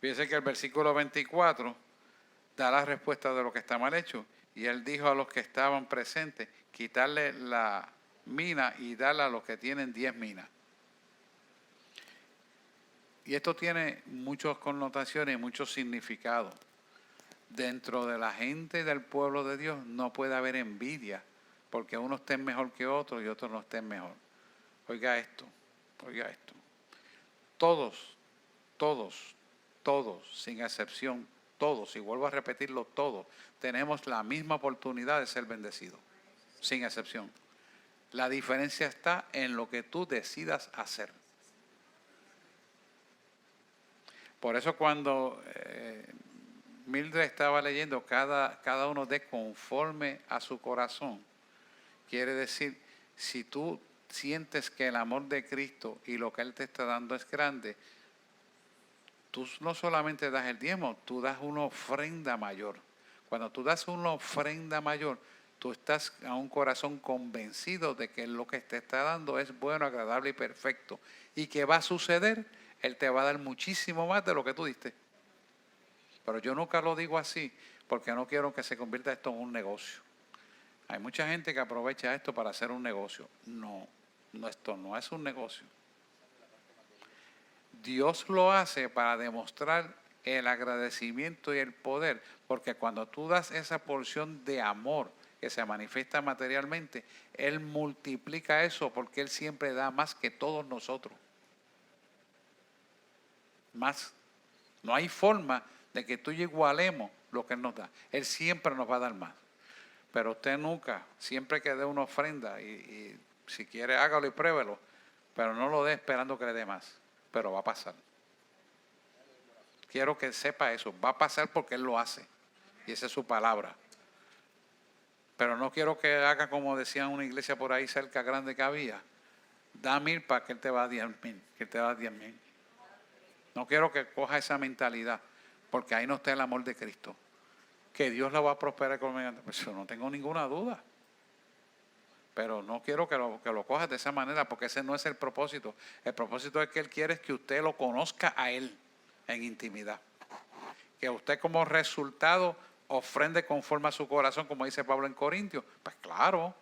S1: Fíjense que el versículo 24 da la respuesta de lo que está mal hecho. Y él dijo a los que estaban presentes, quitarle la mina y darla a los que tienen 10 minas. Y esto tiene muchas connotaciones y muchos significados. Dentro de la gente del pueblo de Dios no puede haber envidia, porque uno esté mejor que otro y otro no esté mejor. Oiga esto. Todos, sin excepción, todos, y vuelvo a repetirlo, todos, tenemos la misma oportunidad de ser bendecidos, sin excepción. La diferencia está en lo que tú decidas hacer. Por eso cuando Mildred estaba leyendo cada uno de conforme a su corazón, quiere decir, si tú sientes que el amor de Cristo y lo que Él te está dando es grande, tú no solamente das el diezmo, tú das una ofrenda mayor. Cuando tú das una ofrenda mayor, tú estás a un corazón convencido de que lo que te está dando es bueno, agradable y perfecto. ¿Y qué va a suceder? Él te va a dar muchísimo más de lo que tú diste. Pero yo nunca lo digo así, porque no quiero que se convierta esto en un negocio. Hay mucha gente que aprovecha esto para hacer un negocio. No, esto no es un negocio. Dios lo hace para demostrar el agradecimiento y el poder, porque cuando tú das esa porción de amor que se manifiesta materialmente, Él multiplica eso porque Él siempre da más que todos nosotros. Más. No hay forma de que tú y yo igualemos lo que Él nos da. Él siempre nos va a dar más. Pero usted nunca, siempre que dé una ofrenda, y si quiere hágalo y pruébelo, pero no lo dé esperando que le dé más. Pero va a pasar. Quiero que sepa eso. Va a pasar porque Él lo hace. Y esa es su palabra. Pero no quiero que haga como decían una iglesia por ahí cerca grande que había. Da 1,000 para que Él te va a 10,000. Que Él te va a 10,000. No quiero que coja esa mentalidad. Porque ahí no está el amor de Cristo. Que Dios la va a prosperar económicamente. Pues yo no tengo ninguna duda. Pero no quiero que lo cojas de esa manera, porque ese no es el propósito. El propósito es que Él quiere que usted lo conozca a Él en intimidad. Que usted como resultado ofrende conforme a su corazón, como dice Pablo en Corintios. Pues claro,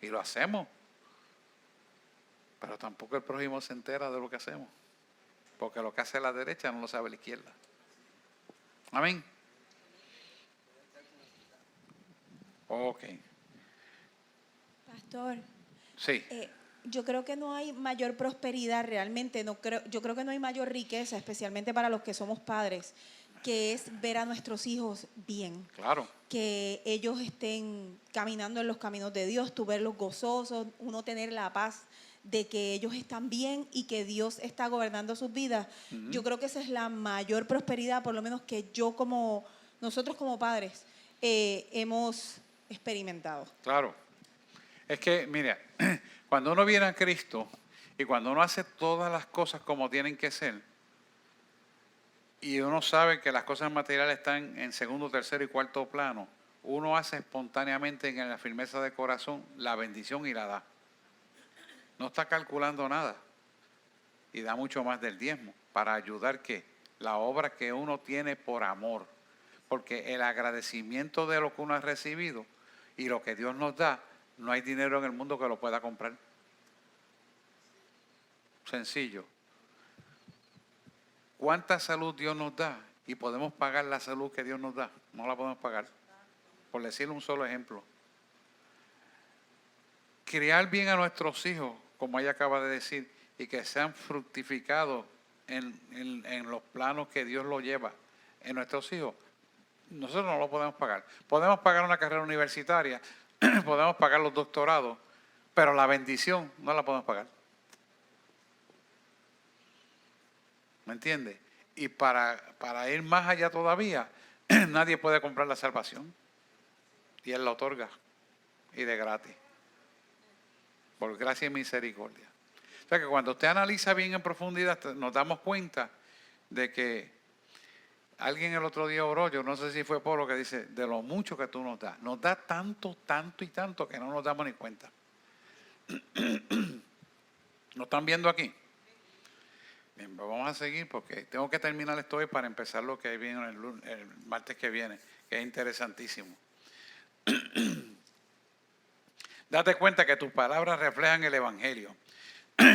S1: y lo hacemos. Pero tampoco el prójimo se entera de lo que hacemos. Porque lo que hace la derecha no lo sabe la izquierda. Amén. Ok.
S6: Pastor,
S1: Sí.
S6: yo creo que no hay mayor prosperidad realmente, yo creo que no hay mayor riqueza, especialmente para los que somos padres, que es ver a nuestros hijos bien.
S1: Claro.
S6: Que ellos estén caminando en los caminos de Dios, tú verlos gozosos, uno tener la paz de que ellos están bien y que Dios está gobernando sus vidas. Yo creo que esa es la mayor prosperidad, por lo menos que nosotros como padres hemos experimentado.
S1: Claro. Es que, mira, cuando uno viene a Cristo y cuando uno hace todas las cosas como tienen que ser, y uno sabe que las cosas materiales están en segundo, tercero y cuarto plano, uno hace espontáneamente en la firmeza de corazón la bendición y la da. No está calculando nada. Y da mucho más del diezmo para ayudar ¿qué? la obra que uno tiene por amor. Porque el agradecimiento de lo que uno ha recibido y lo que Dios nos da, no hay dinero en el mundo que lo pueda comprar. Sencillo. ¿Cuánta salud Dios nos da? Y podemos pagar la salud que Dios nos da. No la podemos pagar. Por decirle un solo ejemplo. Criar bien a nuestros hijos, como ella acaba de decir, y que sean fructificados en los planos que Dios lo lleva en nuestros hijos, nosotros no lo podemos pagar. Podemos pagar una carrera universitaria, podemos pagar los doctorados, pero la bendición no la podemos pagar. ¿Me entiende? Y para ir más allá todavía, nadie puede comprar la salvación. Y Él la otorga. Y de gratis. Por gracia y misericordia. O sea que cuando usted analiza bien en profundidad, nos damos cuenta de que alguien el otro día oró, yo no sé si fue Polo, que dice, de lo mucho que tú nos das. Nos da tanto, tanto y tanto que no nos damos ni cuenta. ¿Lo están viendo aquí? Bien, pues vamos a seguir porque tengo que terminar esto hoy para empezar lo que viene el martes que viene, que es interesantísimo. Date cuenta que tus palabras reflejan el Evangelio.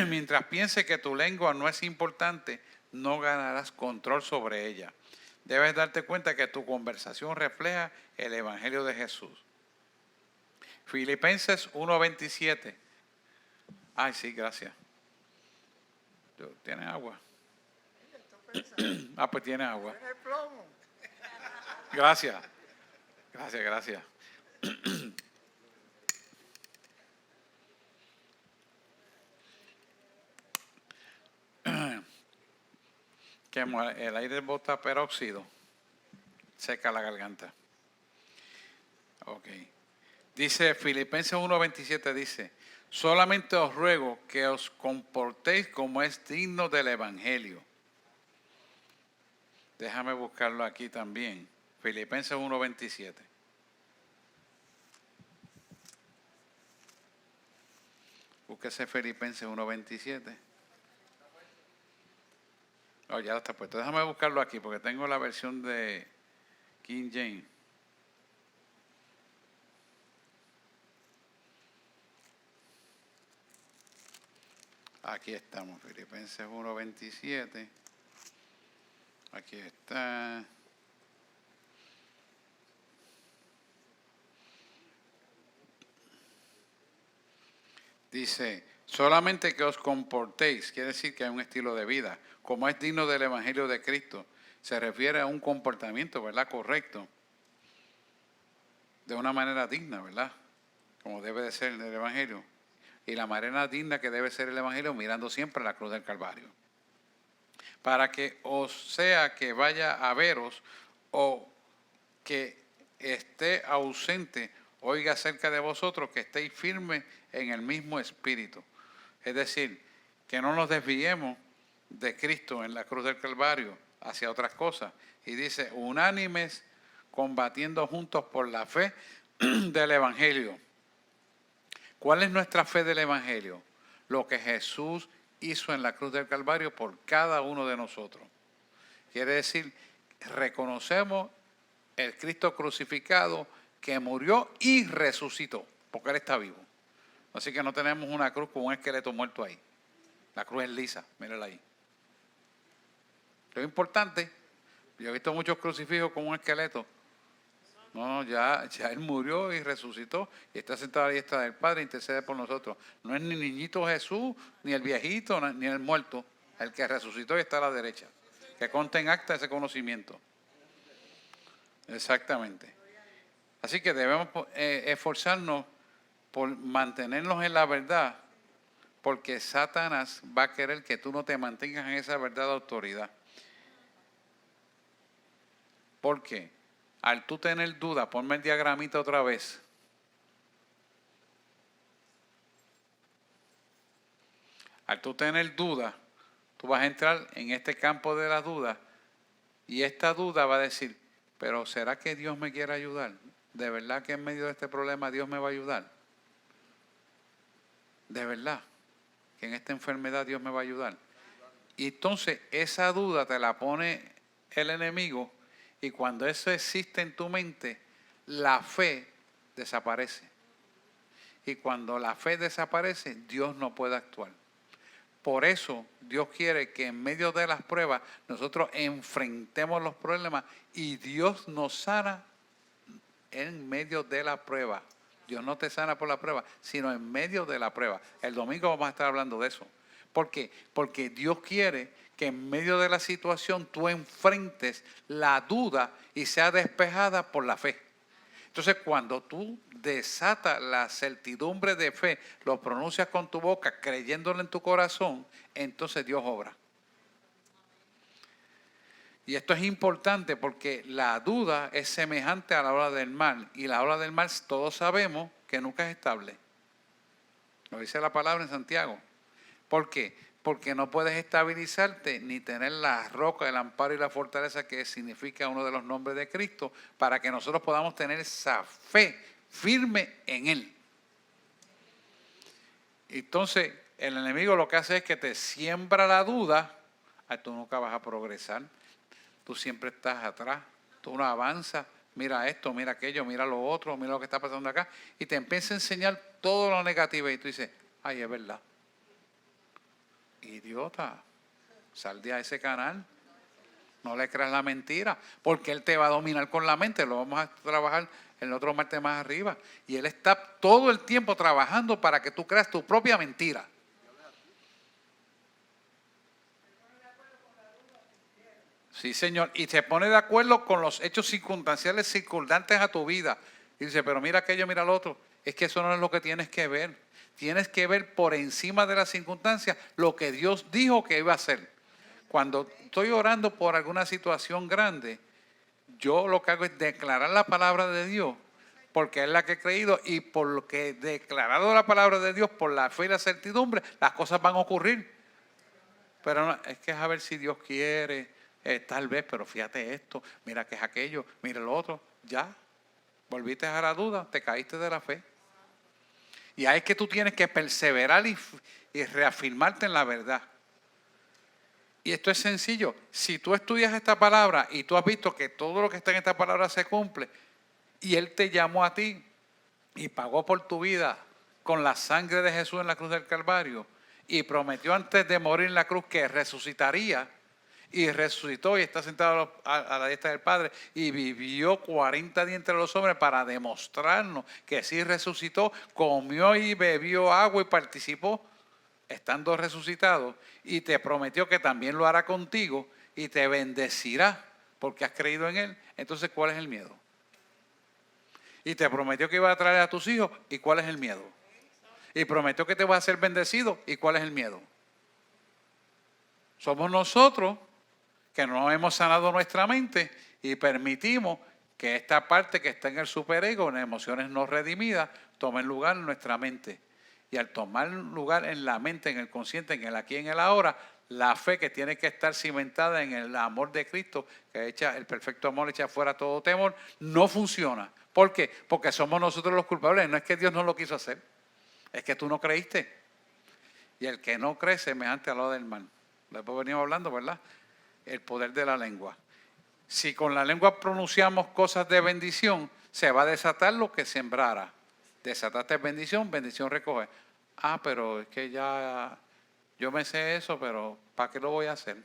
S1: Mientras pienses que tu lengua no es importante, no ganarás control sobre ella. Debes darte cuenta que tu conversación refleja el Evangelio de Jesús. Filipenses 1:27. Ay, sí, gracias. ¿Tiene agua? Ah, pues tiene agua. Gracias. Gracias. Que el aire bota peróxido, seca la garganta. Ok. Dice Filipenses 1:27, dice, solamente os ruego que os comportéis como es digno del Evangelio. Déjame buscarlo aquí también. Filipenses 1:27. Búsquese Filipenses 1:27. Oh, ya está puesto. Déjame buscarlo aquí porque tengo la versión de King James. Aquí estamos, Filipenses 1:27. Aquí está. Dice, solamente que os comportéis, quiere decir que hay un estilo de vida, como es digno del Evangelio de Cristo. Se refiere a un comportamiento, ¿verdad? Correcto. De una manera digna, ¿verdad? Como debe de ser el Evangelio. Y la manera digna que debe ser el Evangelio, mirando siempre a la cruz del Calvario. Para que os sea que vaya a veros o que esté ausente, oiga acerca de vosotros que estéis firmes en el mismo espíritu. Es decir, que no nos desviemos de Cristo en la cruz del Calvario hacia otras cosas. Y dice, unánimes, combatiendo juntos por la fe del Evangelio. ¿Cuál es nuestra fe del Evangelio? Lo que Jesús hizo en la cruz del Calvario por cada uno de nosotros. Quiere decir, reconocemos el Cristo crucificado que murió y resucitó, porque Él está vivo. Así que no tenemos una cruz con un esqueleto muerto ahí. La cruz es lisa, mírala ahí. Lo importante, yo he visto muchos crucifijos con un esqueleto. No, ya Él murió y resucitó y está sentado a la diestra del Padre e intercede por nosotros. No es ni niñito Jesús, ni el viejito, ni el muerto, el que resucitó y está a la derecha. Que conste en acta ese conocimiento. Exactamente. Así que debemos esforzarnos por mantenernos en la verdad, porque Satanás va a querer que tú no te mantengas en esa verdad de autoridad. ¿Por qué? Al tú tener duda, ponme el diagramita otra vez. Al tú tener duda, tú vas a entrar en este campo de la duda y esta duda va a decir, pero ¿será que Dios me quiere ayudar? ¿De verdad que en medio de este problema Dios me va a ayudar? ¿De verdad que en esta enfermedad Dios me va a ayudar? Y entonces esa duda te la pone el enemigo, y cuando eso existe en tu mente, la fe desaparece. Y cuando la fe desaparece, Dios no puede actuar. Por eso Dios quiere que en medio de las pruebas nosotros enfrentemos los problemas y Dios nos sana en medio de la prueba. Dios no te sana por la prueba, sino en medio de la prueba. El domingo vamos a estar hablando de eso. ¿Por qué? Porque Dios quiere que en medio de la situación tú enfrentes la duda y sea despejada por la fe. Entonces, cuando tú desatas la certidumbre de fe, lo pronuncias con tu boca, creyéndolo en tu corazón, entonces Dios obra. Y esto es importante porque la duda es semejante a la ola del mar. Y la ola del mar todos sabemos que nunca es estable. Lo dice la palabra en Santiago. ¿Por qué? Porque no puedes estabilizarte ni tener la roca, el amparo y la fortaleza que significa uno de los nombres de Cristo para que nosotros podamos tener esa fe firme en Él. Entonces, el enemigo lo que hace es que te siembra la duda. Tú nunca vas a progresar. Tú siempre estás atrás. Tú no avanzas. Mira esto, mira aquello, mira lo otro, mira lo que está pasando acá. Y te empieza a enseñar todo lo negativo. Y tú dices, ay, es verdad. Idiota, sal de a ese canal, no le creas la mentira, porque él te va a dominar con la mente. Lo vamos a trabajar el otro martes más arriba, y él está todo el tiempo trabajando para que tú creas tu propia mentira. Sí, Señor, y se pone de acuerdo con los hechos circunstanciales circundantes a tu vida, y dice, pero mira aquello, mira lo otro. Es que eso no es lo que tienes que ver. Tienes que ver por encima de las circunstancias lo que Dios dijo que iba a hacer. Cuando estoy orando por alguna situación grande, yo lo que hago es declarar la palabra de Dios, porque es la que he creído, y por lo que he declarado la palabra de Dios, por la fe y la certidumbre, las cosas van a ocurrir. Pero no, es que es a ver si Dios quiere, tal vez, pero fíjate esto, mira que es aquello, mira lo otro, ya, volviste a la duda, te caíste de la fe. Y ahí es que tú tienes que perseverar y reafirmarte en la verdad. Y esto es sencillo. Si tú estudias esta palabra y tú has visto que todo lo que está en esta palabra se cumple, y Él te llamó a ti y pagó por tu vida con la sangre de Jesús en la cruz del Calvario, y prometió antes de morir en la cruz que resucitaría, y resucitó y está sentado a la diestra del Padre y vivió 40 días entre los hombres para demostrarnos que sí resucitó, comió y bebió agua y participó estando resucitado, y te prometió que también lo hará contigo y te bendecirá porque has creído en Él. Entonces, ¿cuál es el miedo? Y te prometió que iba a traer a tus hijos, ¿y cuál es el miedo? Y prometió que te vas a ser bendecido, ¿y cuál es el miedo? Somos nosotros que no hemos sanado nuestra mente y permitimos que esta parte que está en el superego, en emociones no redimidas, tome lugar en nuestra mente. Y al tomar lugar en la mente, en el consciente, en el aquí, en el ahora, la fe que tiene que estar cimentada en el amor de Cristo, que echa el perfecto amor, echa fuera todo temor, no funciona. ¿Por qué? Porque somos nosotros los culpables. No es que Dios no lo quiso hacer, es que tú no creíste. Y el que no cree, semejante a lo del mal. Después venimos hablando, ¿verdad? El poder de la lengua. Si con la lengua pronunciamos cosas de bendición, se va a desatar lo que sembrara. Desataste bendición, bendición recoge. Ah, pero es que ya yo me sé eso, pero ¿para qué lo voy a hacer?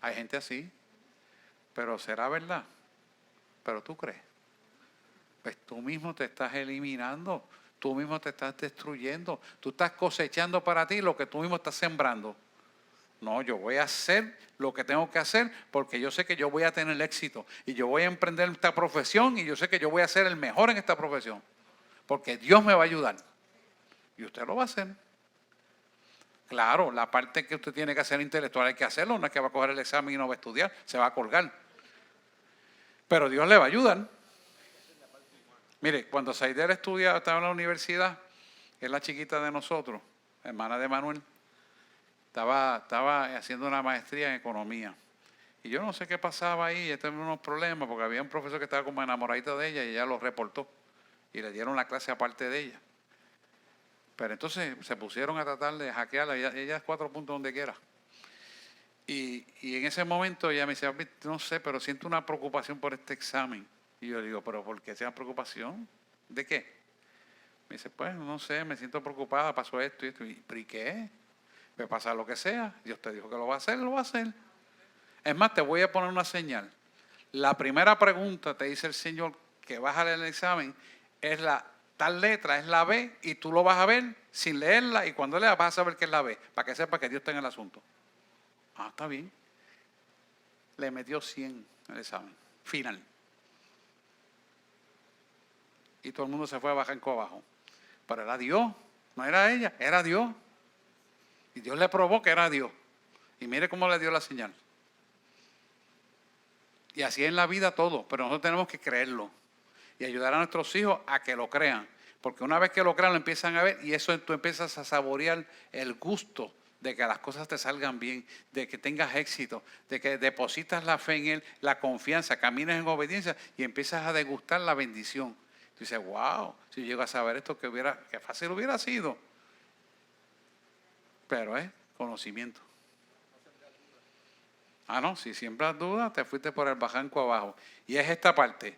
S1: Hay gente así, pero será verdad. Pero tú crees. Pues tú mismo te estás eliminando, tú mismo te estás destruyendo, tú estás cosechando para ti lo que tú mismo estás sembrando. No, yo voy a hacer lo que tengo que hacer porque yo sé que yo voy a tener éxito y yo voy a emprender esta profesión y yo sé que yo voy a ser el mejor en esta profesión porque Dios me va a ayudar y usted lo va a hacer. Claro, la parte que usted tiene que hacer intelectual hay que hacerlo, no es que va a coger el examen y no va a estudiar, se va a colgar. Pero Dios le va a ayudar. Mire, cuando Saidel estudia, estaba en la universidad, es la chiquita de nosotros, hermana de Manuel. Estaba haciendo una maestría en economía. Y yo no sé qué pasaba ahí, ella tenía unos problemas porque había un profesor que estaba como enamoradito de ella y ella lo reportó. Y le dieron la clase aparte de ella. Pero entonces se pusieron a tratar de hackearla, ella es 4 puntos donde quiera. Y en ese momento ella me dice, no sé, pero siento una preocupación por este examen. Y yo digo, ¿pero por qué esa preocupación? ¿De qué? Me dice, pues no sé, me siento preocupada, pasó esto y esto. ¿Pero y qué? Puede pasar lo que sea. Dios te dijo que lo va a hacer, lo va a hacer. Es más, te voy a poner una señal. La primera pregunta, te dice el Señor, que vas a leer el examen, es tal letra, es la B, y tú lo vas a ver sin leerla, y cuando leas vas a saber que es la B, para que sepas que Dios está en el asunto. Ah, está bien. Le metió 100 en el examen, final. Y todo el mundo se fue a Bajanco abajo. Pero era Dios, no era ella, era Dios. Y Dios le probó que era Dios. Y mire cómo le dio la señal. Y así es en la vida todo, pero nosotros tenemos que creerlo. Y ayudar a nuestros hijos a que lo crean. Porque una vez que lo crean, lo empiezan a ver y eso tú empiezas a saborear el gusto de que las cosas te salgan bien, de que tengas éxito, de que depositas la fe en Él, la confianza, caminas en obediencia y empiezas a degustar la bendición. Tú dices, wow, si llego a saber esto, qué fácil hubiera sido. Pero es conocimiento. Ah, no, si siembras dudas, te fuiste por el bajanco abajo. Y es esta parte.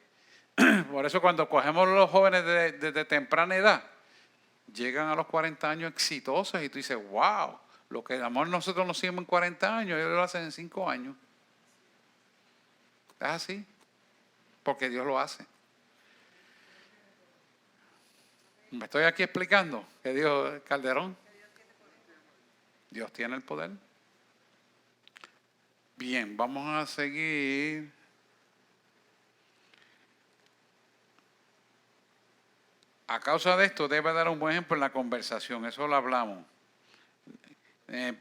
S1: Por eso cuando cogemos los jóvenes desde temprana edad, llegan a los 40 años exitosos y tú dices, wow, lo que el amor nosotros nos hicimos en 40 años, ellos lo hacen en 5 años. Es así, porque Dios lo hace. Me estoy aquí explicando que Dios, Calderón, Dios tiene el poder. Bien, vamos a seguir. A causa de esto debe dar un buen ejemplo en la conversación, eso lo hablamos.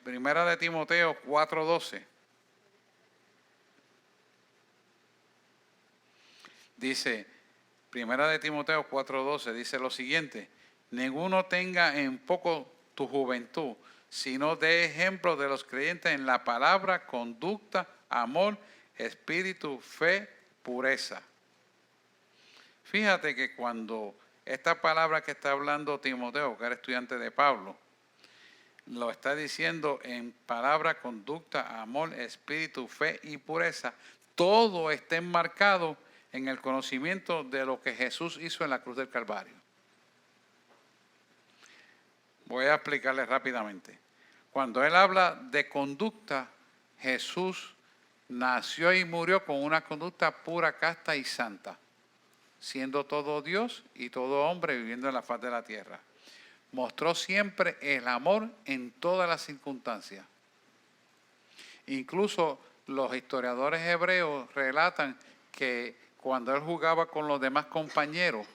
S1: Primera de Timoteo 4:12. Dice, Primera de Timoteo 4:12, dice lo siguiente: ninguno tenga en poco tu juventud, sino dé ejemplo de los creyentes en la palabra, conducta, amor, espíritu, fe, pureza. Fíjate que cuando esta palabra que está hablando Timoteo, que era estudiante de Pablo, lo está diciendo en palabra, conducta, amor, espíritu, fe y pureza, todo está enmarcado en el conocimiento de lo que Jesús hizo en la cruz del Calvario. Voy a explicarles rápidamente. Cuando él habla de conducta, Jesús nació y murió con una conducta pura, casta y santa, siendo todo Dios y todo hombre viviendo en la faz de la tierra. Mostró siempre el amor en todas las circunstancias. Incluso los historiadores hebreos relatan que cuando él jugaba con los demás compañeros,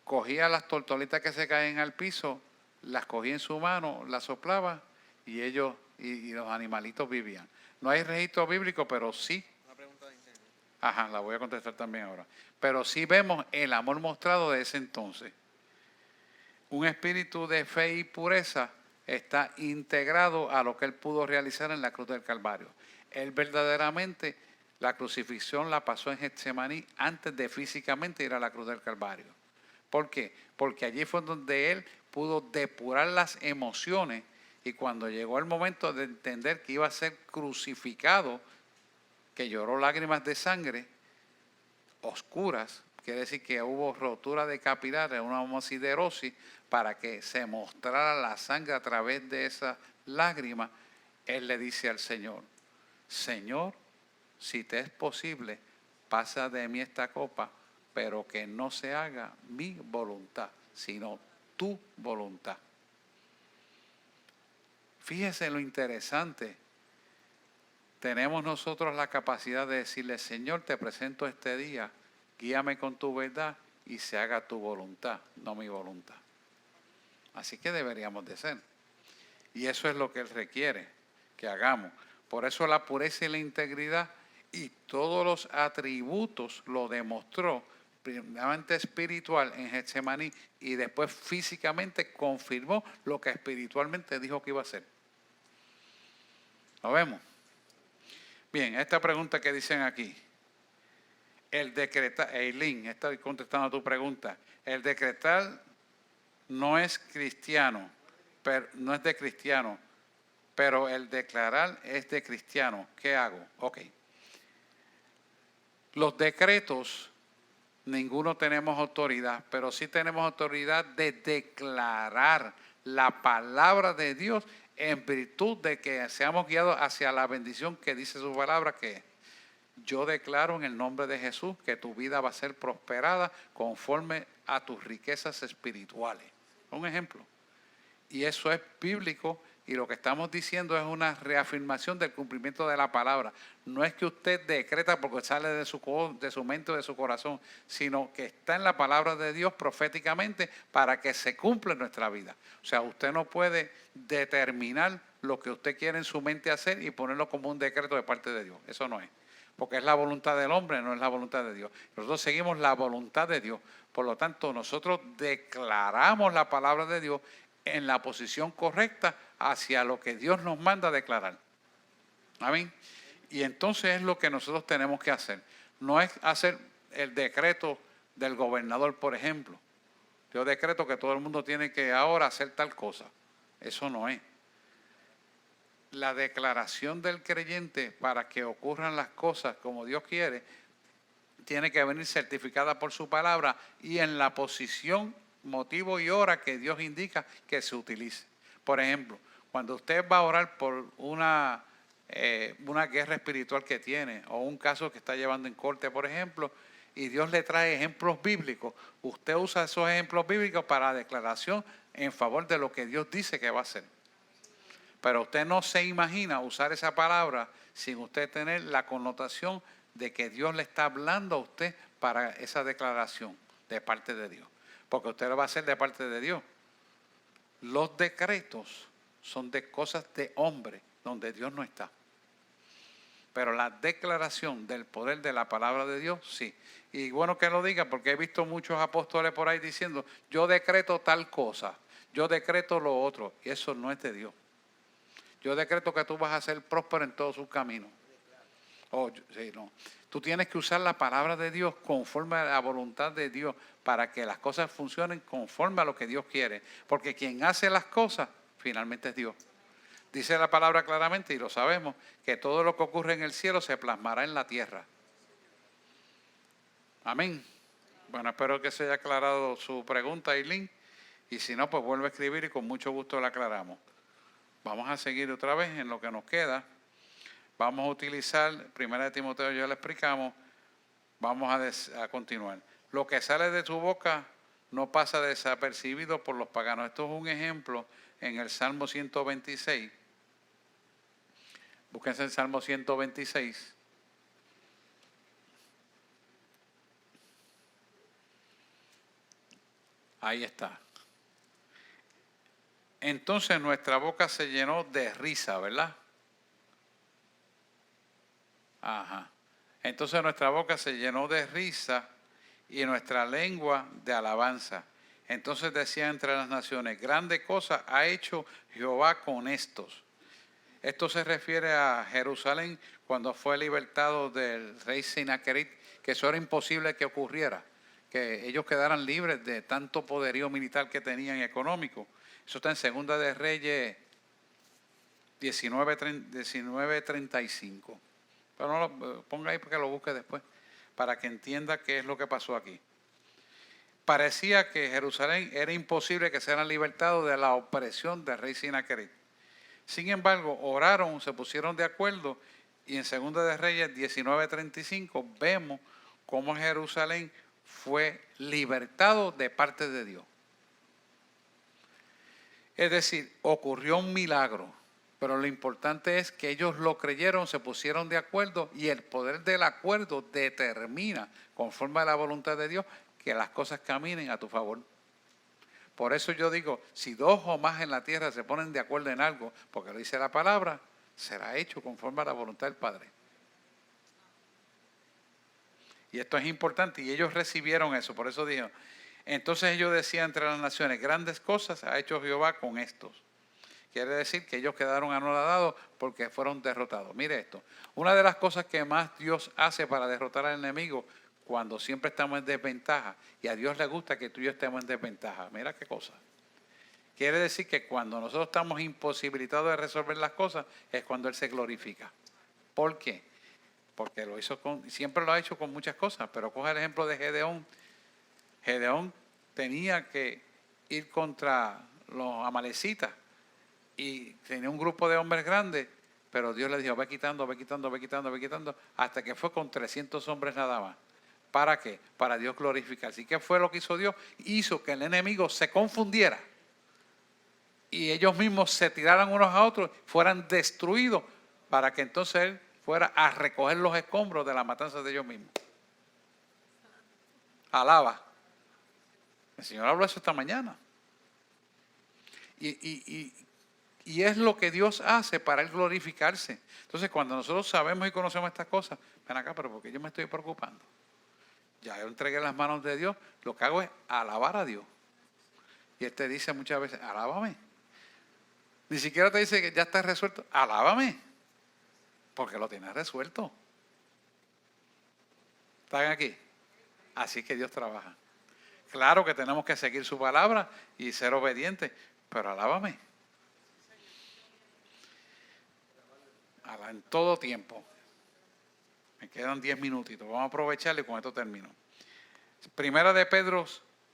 S1: cogía las tortolitas que se caen al piso, las cogía en su mano, las soplaba y ellos y los animalitos vivían. No hay registro bíblico, pero sí.
S3: Una pregunta de internet.
S1: Ajá, la voy a contestar también ahora. Pero sí vemos el amor mostrado de ese entonces. Un espíritu de fe y pureza está integrado a lo que él pudo realizar en la cruz del Calvario. Él verdaderamente la crucifixión la pasó en Getsemaní antes de físicamente ir a la cruz del Calvario. ¿Por qué? Porque allí fue donde él pudo depurar las emociones y cuando llegó el momento de entender que iba a ser crucificado, que lloró lágrimas de sangre oscuras, quiere decir que hubo rotura de capilares, una homociderosis, para que se mostrara la sangre a través de esas lágrimas. Él le dice al Señor, Señor, si te es posible, pasa de mí esta copa, pero que no se haga mi voluntad, sino tu voluntad. Fíjese lo interesante. Tenemos nosotros la capacidad de decirle, Señor, te presento este día, guíame con tu verdad y se haga tu voluntad, no mi voluntad. Así que deberíamos de ser. Y eso es lo que Él requiere que hagamos. Por eso la pureza y la integridad y todos los atributos lo demostró, primeramente espiritual en Getsemaní y después físicamente confirmó lo que espiritualmente dijo que iba a hacer. ¿Lo vemos? Bien, esta pregunta que dicen aquí. El decretar, Eileen, estoy contestando a tu pregunta. El decretar no es cristiano, pero no es de cristiano, Pero el declarar es de cristiano. ¿Qué hago? Ok. Los decretos, ninguno tenemos autoridad, pero sí tenemos autoridad de declarar la palabra de Dios en virtud de que seamos guiados hacia la bendición que dice su palabra, que yo declaro en el nombre de Jesús que tu vida va a ser prosperada conforme a tus riquezas espirituales. Un ejemplo. Y eso es bíblico, y lo que estamos diciendo es una reafirmación del cumplimiento de la palabra. No es que usted decreta porque sale de su mente o de su corazón, sino que está en la palabra de Dios proféticamente para que se cumpla en nuestra vida. O sea, usted no puede determinar lo que usted quiere en su mente hacer y ponerlo como un decreto de parte de Dios. Eso no es. Porque es la voluntad del hombre, no es la voluntad de Dios. Nosotros seguimos la voluntad de Dios. Por lo tanto, nosotros declaramos la palabra de Dios en la posición correcta hacia lo que Dios nos manda a declarar. Amén. Y entonces es lo que nosotros tenemos que hacer. No es hacer el decreto del gobernador, por ejemplo. Yo decreto que todo el mundo tiene que ahora hacer tal cosa. Eso no es. La declaración del creyente para que ocurran las cosas como Dios quiere, tiene que venir certificada por su palabra y en la posición, motivo y hora que Dios indica que se utilice. Por ejemplo, cuando usted va a orar por una guerra espiritual que tiene o un caso que está llevando en corte, por ejemplo, y Dios le trae ejemplos bíblicos, usted usa esos ejemplos bíblicos para declaración en favor de lo que Dios dice que va a hacer. Pero usted no se imagina usar esa palabra sin usted tener la connotación de que Dios le está hablando a usted para esa declaración de parte de Dios. Porque usted lo va a hacer de parte de Dios. Los decretos son de cosas de hombre, donde Dios no está. Pero la declaración del poder de la palabra de Dios, sí. Y bueno que lo diga, porque he visto muchos apóstoles por ahí diciendo, yo decreto tal cosa, yo decreto lo otro, y eso no es de Dios. Yo decreto que tú vas a ser próspero en todos sus caminos. Sí, no. Tú tienes que usar la palabra de Dios conforme a la voluntad de Dios para que las cosas funcionen conforme a lo que Dios quiere. Porque quien hace las cosas finalmente es Dios. Dice la palabra claramente, y lo sabemos, que todo lo que ocurre en el cielo se plasmará en la tierra. Amén. Bueno, espero que se haya aclarado su pregunta, Eileen. Y si no, pues vuelve a escribir y con mucho gusto la aclaramos. Vamos a seguir otra vez en lo que nos queda. Vamos a utilizar, 1 Timoteo ya le explicamos, vamos a continuar. Lo que sale de tu boca no pasa desapercibido por los paganos. Esto es un ejemplo en el Salmo 126. Búsquense el Salmo 126. Ahí está. Entonces nuestra boca se llenó de risa, ¿verdad? Ajá. Entonces nuestra boca se llenó de risa y nuestra lengua de alabanza. Entonces decía entre las naciones, grande cosa ha hecho Jehová con estos. Esto se refiere a Jerusalén cuando fue libertado del rey Sinaquerib, que eso era imposible que ocurriera, que ellos quedaran libres de tanto poderío militar que tenían y económico. Eso está en Segunda de Reyes 19:35. Pero no lo ponga ahí porque lo busque después, para que entienda qué es lo que pasó aquí. Parecía que Jerusalén era imposible que sean libertados de la opresión del rey Sinaquerib. Sin embargo, oraron, se pusieron de acuerdo y en Segunda de Reyes 19:35 vemos cómo Jerusalén fue libertado de parte de Dios. Es decir, ocurrió un milagro, pero lo importante es que ellos lo creyeron, se pusieron de acuerdo y el poder del acuerdo determina, conforme a la voluntad de Dios, que las cosas caminen a tu favor. Por eso yo digo, si dos o más en la tierra se ponen de acuerdo en algo, porque lo dice la palabra, será hecho conforme a la voluntad del Padre. Y esto es importante y ellos recibieron eso, por eso dijo, entonces ellos decían entre las naciones, grandes cosas ha hecho Jehová con estos. Quiere decir que ellos quedaron anonadados porque fueron derrotados. Mire esto, una de las cosas que más Dios hace para derrotar al enemigo, cuando siempre estamos en desventaja, y a Dios le gusta que tú y yo estemos en desventaja. Mira qué cosa. Quiere decir que cuando nosotros estamos imposibilitados de resolver las cosas, es cuando Él se glorifica. ¿Por qué? Porque lo hizo siempre lo ha hecho con muchas cosas, pero coge el ejemplo de Gedeón. Gedeón tenía que ir contra los amalecitas y tenía un grupo de hombres grandes, pero Dios le dijo, ve quitando, hasta que fue con 300 hombres nada más. ¿Para qué? Para Dios glorificarse. ¿Y qué fue lo que hizo Dios? Hizo que el enemigo se confundiera y ellos mismos se tiraran unos a otros, fueran destruidos, para que entonces Él fuera a recoger los escombros de la matanza de ellos mismos. Alaba. El Señor habló eso esta mañana. Y es lo que Dios hace para Él glorificarse. Entonces, cuando nosotros sabemos y conocemos estas cosas, ven acá, pero ¿por qué yo me estoy preocupando? Ya yo entregué las manos de Dios, lo que hago es alabar a Dios. Y Él te dice muchas veces, alábame. Ni siquiera te dice que ya está resuelto, alábame, porque lo tienes resuelto. ¿Están aquí? Así que Dios trabaja. Claro que tenemos que seguir su palabra y ser obedientes, pero alábame. En todo tiempo. Me quedan 10 minutitos. Vamos a aprovecharlo y con esto termino. Primera de Pedro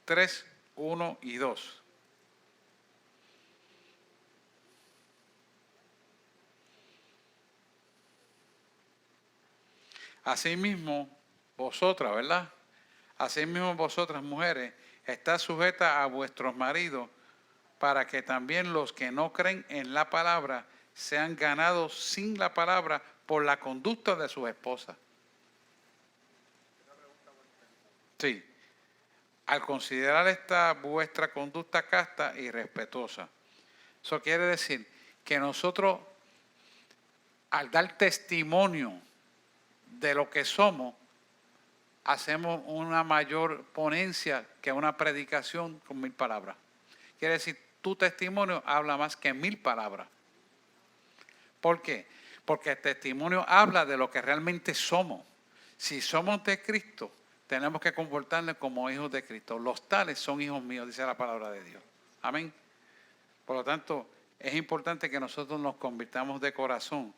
S1: 3, 1 y 2. Asimismo, vosotras, ¿verdad? Asimismo, vosotras, mujeres, estad sujetas a vuestros maridos, para que también los que no creen en la palabra sean ganados sin la palabra por la conducta de sus esposas. Sí. Al considerar esta vuestra conducta casta y respetuosa. Eso quiere decir que nosotros, al dar testimonio de lo que somos, hacemos una mayor ponencia que una predicación con 1000 palabras. Quiere decir, tu testimonio habla más que 1000 palabras. ¿Por qué? Porque el testimonio habla de lo que realmente somos. Si somos de Cristo, tenemos que comportarnos como hijos de Cristo. Los tales son hijos míos, dice la palabra de Dios. Amén. Por lo tanto, es importante que nosotros nos convirtamos de corazón.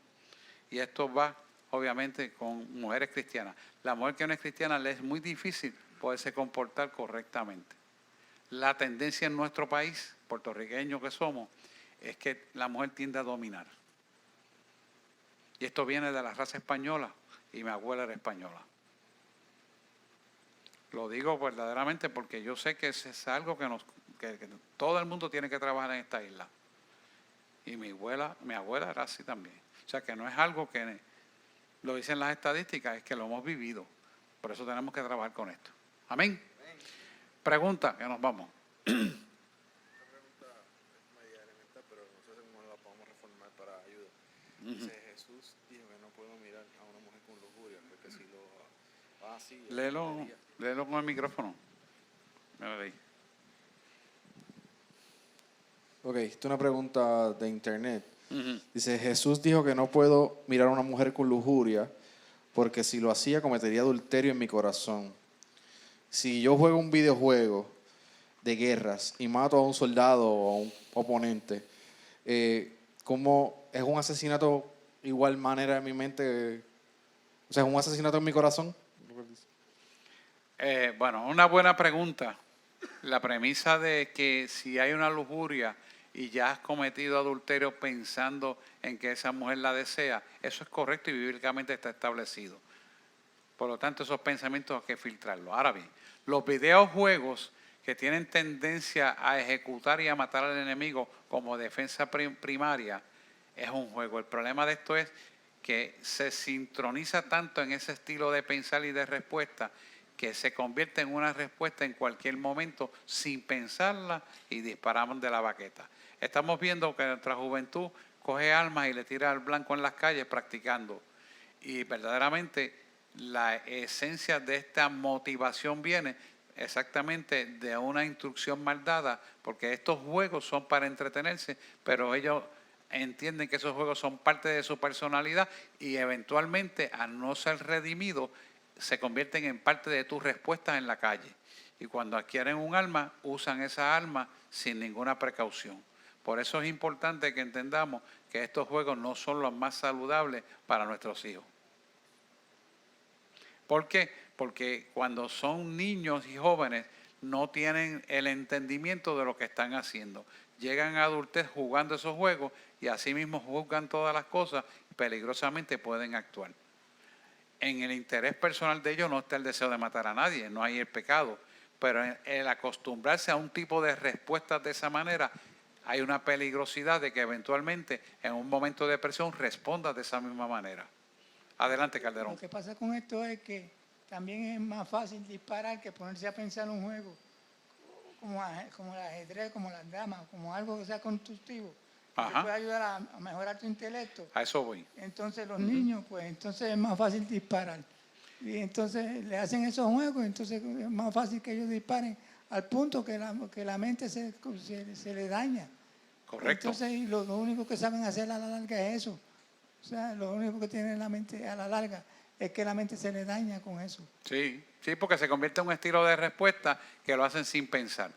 S1: Y esto va, obviamente, con mujeres cristianas. La mujer que no es cristiana le es muy difícil poderse comportar correctamente. La tendencia en nuestro país, puertorriqueños que somos, es que la mujer tiende a dominar. Y esto viene de la raza española, y mi abuela era española. Lo digo verdaderamente porque yo sé que es algo que todo el mundo tiene que trabajar en esta isla. Y mi abuela era así también. O sea que no es algo que lo dicen las estadísticas, es que lo hemos vivido. Por eso tenemos que trabajar con esto. Amén. Pregunta, que nos vamos.
S3: Esta pregunta es media elemental, pero no sé cómo la podemos reformar para ayuda. Dice, Jesús dijo que no puedo mirar a una mujer con lujuria, porque si lo hace así...
S1: Léelo con el micrófono. Mira ahí.
S3: Ok, esta es una pregunta de internet. Dice, Jesús dijo que no puedo mirar a una mujer con lujuria, porque si lo hacía cometería adulterio en mi corazón. Si yo juego un videojuego de guerras y mato a un soldado o a un oponente, ¿cómo es un asesinato igual manera en mi mente? O sea, ¿es un asesinato en mi corazón?
S1: Bueno, una buena pregunta. La premisa de que si hay una lujuria y ya has cometido adulterio pensando en que esa mujer la desea, eso es correcto y bíblicamente está establecido. Por lo tanto, esos pensamientos hay que filtrarlos. Ahora bien, los videojuegos que tienen tendencia a ejecutar y a matar al enemigo como defensa primaria, es un juego. El problema de esto es que se sincroniza tanto en ese estilo de pensar y de respuesta que se convierte en una respuesta en cualquier momento sin pensarla y disparamos de la baqueta. Estamos viendo que nuestra juventud coge armas y le tira al blanco en las calles practicando. Y verdaderamente la esencia de esta motivación viene exactamente de una instrucción mal dada, porque estos juegos son para entretenerse, pero ellos entienden que esos juegos son parte de su personalidad y eventualmente, al no ser redimidos, se convierten en parte de tus respuestas en la calle. Y cuando adquieren un arma, usan esa arma sin ninguna precaución. Por eso es importante que entendamos que estos juegos no son los más saludables para nuestros hijos. ¿Por qué? Porque cuando son niños y jóvenes no tienen el entendimiento de lo que están haciendo. Llegan a adultez jugando esos juegos y así mismo juzgan todas las cosas y peligrosamente pueden actuar. En el interés personal de ellos no está el deseo de matar a nadie, no hay el pecado. Pero el acostumbrarse a un tipo de respuestas de esa manera, hay una peligrosidad de que eventualmente en un momento de presión respondas de esa misma manera. Adelante, Calderón.
S4: Lo que pasa con esto es que también es más fácil disparar que ponerse a pensar un juego como el ajedrez, como las damas, como algo que sea constructivo, que te puede ayudar a mejorar tu intelecto.
S1: A eso voy.
S4: Entonces los niños, pues entonces es más fácil disparar. Y entonces le hacen esos juegos, entonces es más fácil que ellos disparen al punto que la mente se le daña.
S1: Correcto.
S4: Entonces lo único que saben hacer a la larga es eso. O sea, lo único que tiene en la mente a la larga es que la mente se le daña con eso.
S1: Sí, porque se convierte en un estilo de respuesta que lo hacen sin pensar.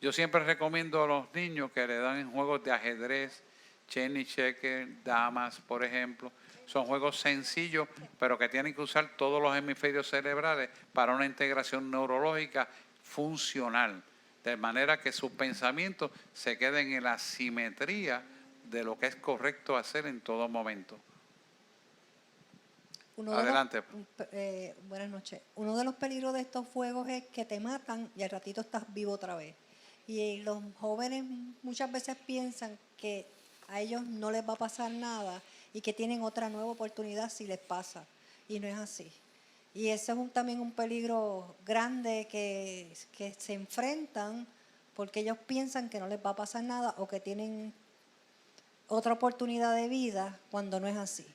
S1: Yo siempre recomiendo a los niños que le dan en juegos de ajedrez, Cheney Checker, damas, por ejemplo. Son juegos sencillos, pero que tienen que usar todos los hemisferios cerebrales para una integración neurológica funcional, de manera que sus pensamientos se queden en la simetría de lo que es correcto hacer en todo momento. Adelante.
S7: Buenas noches. Uno de los peligros de estos juegos es que te matan y al ratito estás vivo otra vez. Y los jóvenes muchas veces piensan que a ellos no les va a pasar nada y que tienen otra nueva oportunidad si les pasa. Y no es así. Y ese es también un peligro grande que se enfrentan porque ellos piensan que no les va a pasar nada o que tienen otra oportunidad de vida cuando no es así.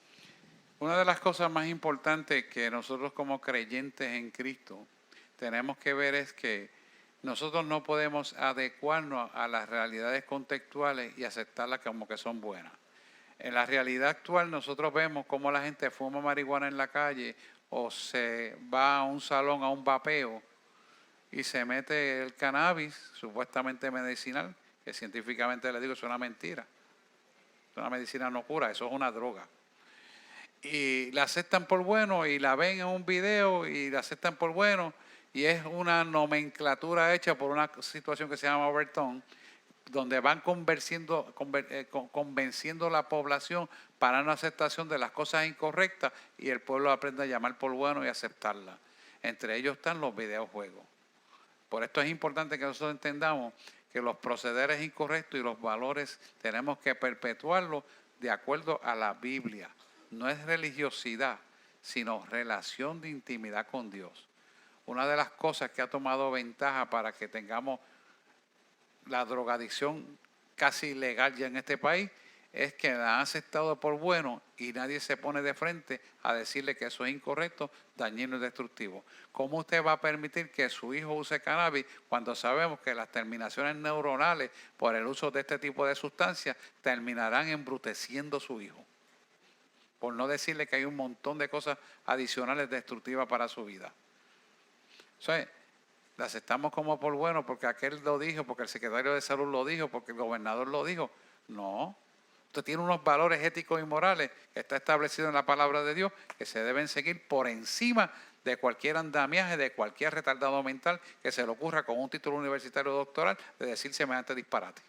S1: Una de las cosas más importantes que nosotros como creyentes en Cristo tenemos que ver es que nosotros no podemos adecuarnos a las realidades contextuales y aceptarlas como que son buenas. En la realidad actual nosotros vemos cómo la gente fuma marihuana en la calle o se va a un salón a un vapeo y se mete el cannabis, supuestamente medicinal, que científicamente les digo es una mentira. Es una medicina no cura, eso es una droga. Y la aceptan por bueno y la ven en un video y la aceptan por bueno y es una nomenclatura hecha por una situación que se llama Overton, donde van convenciendo a la población para una aceptación de las cosas incorrectas y el pueblo aprende a llamar por bueno y aceptarla. Entre ellos están los videojuegos. Por esto es importante que nosotros entendamos que los procederes incorrectos y los valores tenemos que perpetuarlos de acuerdo a la Biblia. No es religiosidad, sino relación de intimidad con Dios. Una de las cosas que ha tomado ventaja para que tengamos la drogadicción casi ilegal ya en este país es que la han aceptado por bueno y nadie se pone de frente a decirle que eso es incorrecto, dañino y destructivo. ¿Cómo usted va a permitir que su hijo use cannabis cuando sabemos que las terminaciones neuronales por el uso de este tipo de sustancias terminarán embruteciendo a su hijo? Por no decirle que hay un montón de cosas adicionales destructivas para su vida. O sea, la aceptamos como por bueno porque aquel lo dijo, porque el secretario de salud lo dijo, porque el gobernador lo dijo. No. Usted tiene unos valores éticos y morales que está establecido en la palabra de Dios que se deben seguir por encima de cualquier andamiaje, de cualquier retardado mental que se le ocurra con un título universitario o doctoral de decir semejante disparate.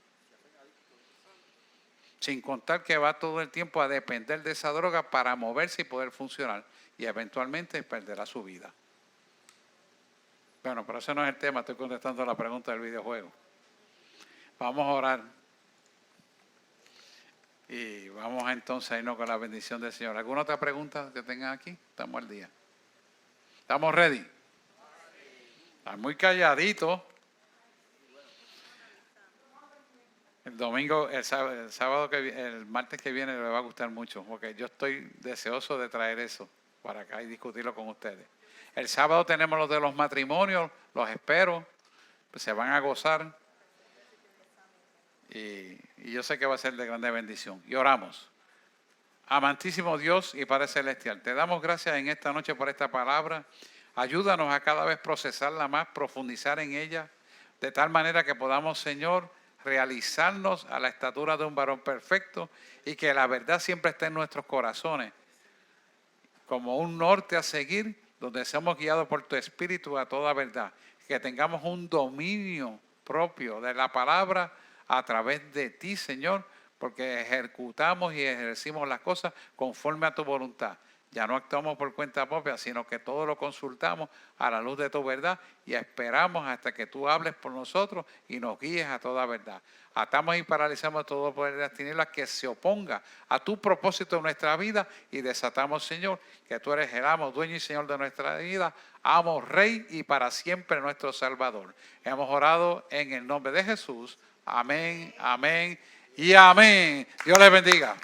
S1: Sin contar que va todo el tiempo a depender de esa droga para moverse y poder funcionar y eventualmente perderá su vida. Bueno, pero ese no es el tema, estoy contestando la pregunta del videojuego. Vamos a orar. Y vamos entonces a irnos con la bendición del Señor. ¿Alguna otra pregunta que tengan aquí? Estamos al día. ¿Estamos ready? Están muy calladitos. El domingo, el martes que viene les va a gustar mucho, porque yo estoy deseoso de traer eso para acá y discutirlo con ustedes. El sábado tenemos los de los matrimonios, los espero, pues se van a gozar. Y yo sé que va a ser de grande bendición. Y oramos. Amantísimo Dios y Padre Celestial, te damos gracias en esta noche por esta palabra. Ayúdanos a cada vez procesarla más, profundizar en ella, de tal manera que podamos, Señor, realizarnos a la estatura de un varón perfecto y que la verdad siempre esté en nuestros corazones, como un norte a seguir, donde seamos guiados por tu Espíritu a toda verdad. Que tengamos un dominio propio de la palabra a través de ti, Señor, porque ejecutamos y ejercimos las cosas conforme a tu voluntad. Ya no actuamos por cuenta propia, sino que todo lo consultamos a la luz de tu verdad y esperamos hasta que tú hables por nosotros y nos guíes a toda verdad. Atamos y paralizamos todo poder de las tinieblas que se oponga a tu propósito en nuestra vida y desatamos, Señor, que tú eres el amo, dueño y Señor de nuestra vida, amo, Rey y para siempre nuestro Salvador. Hemos orado en el nombre de Jesús. Amén, amén y amén. Dios les bendiga.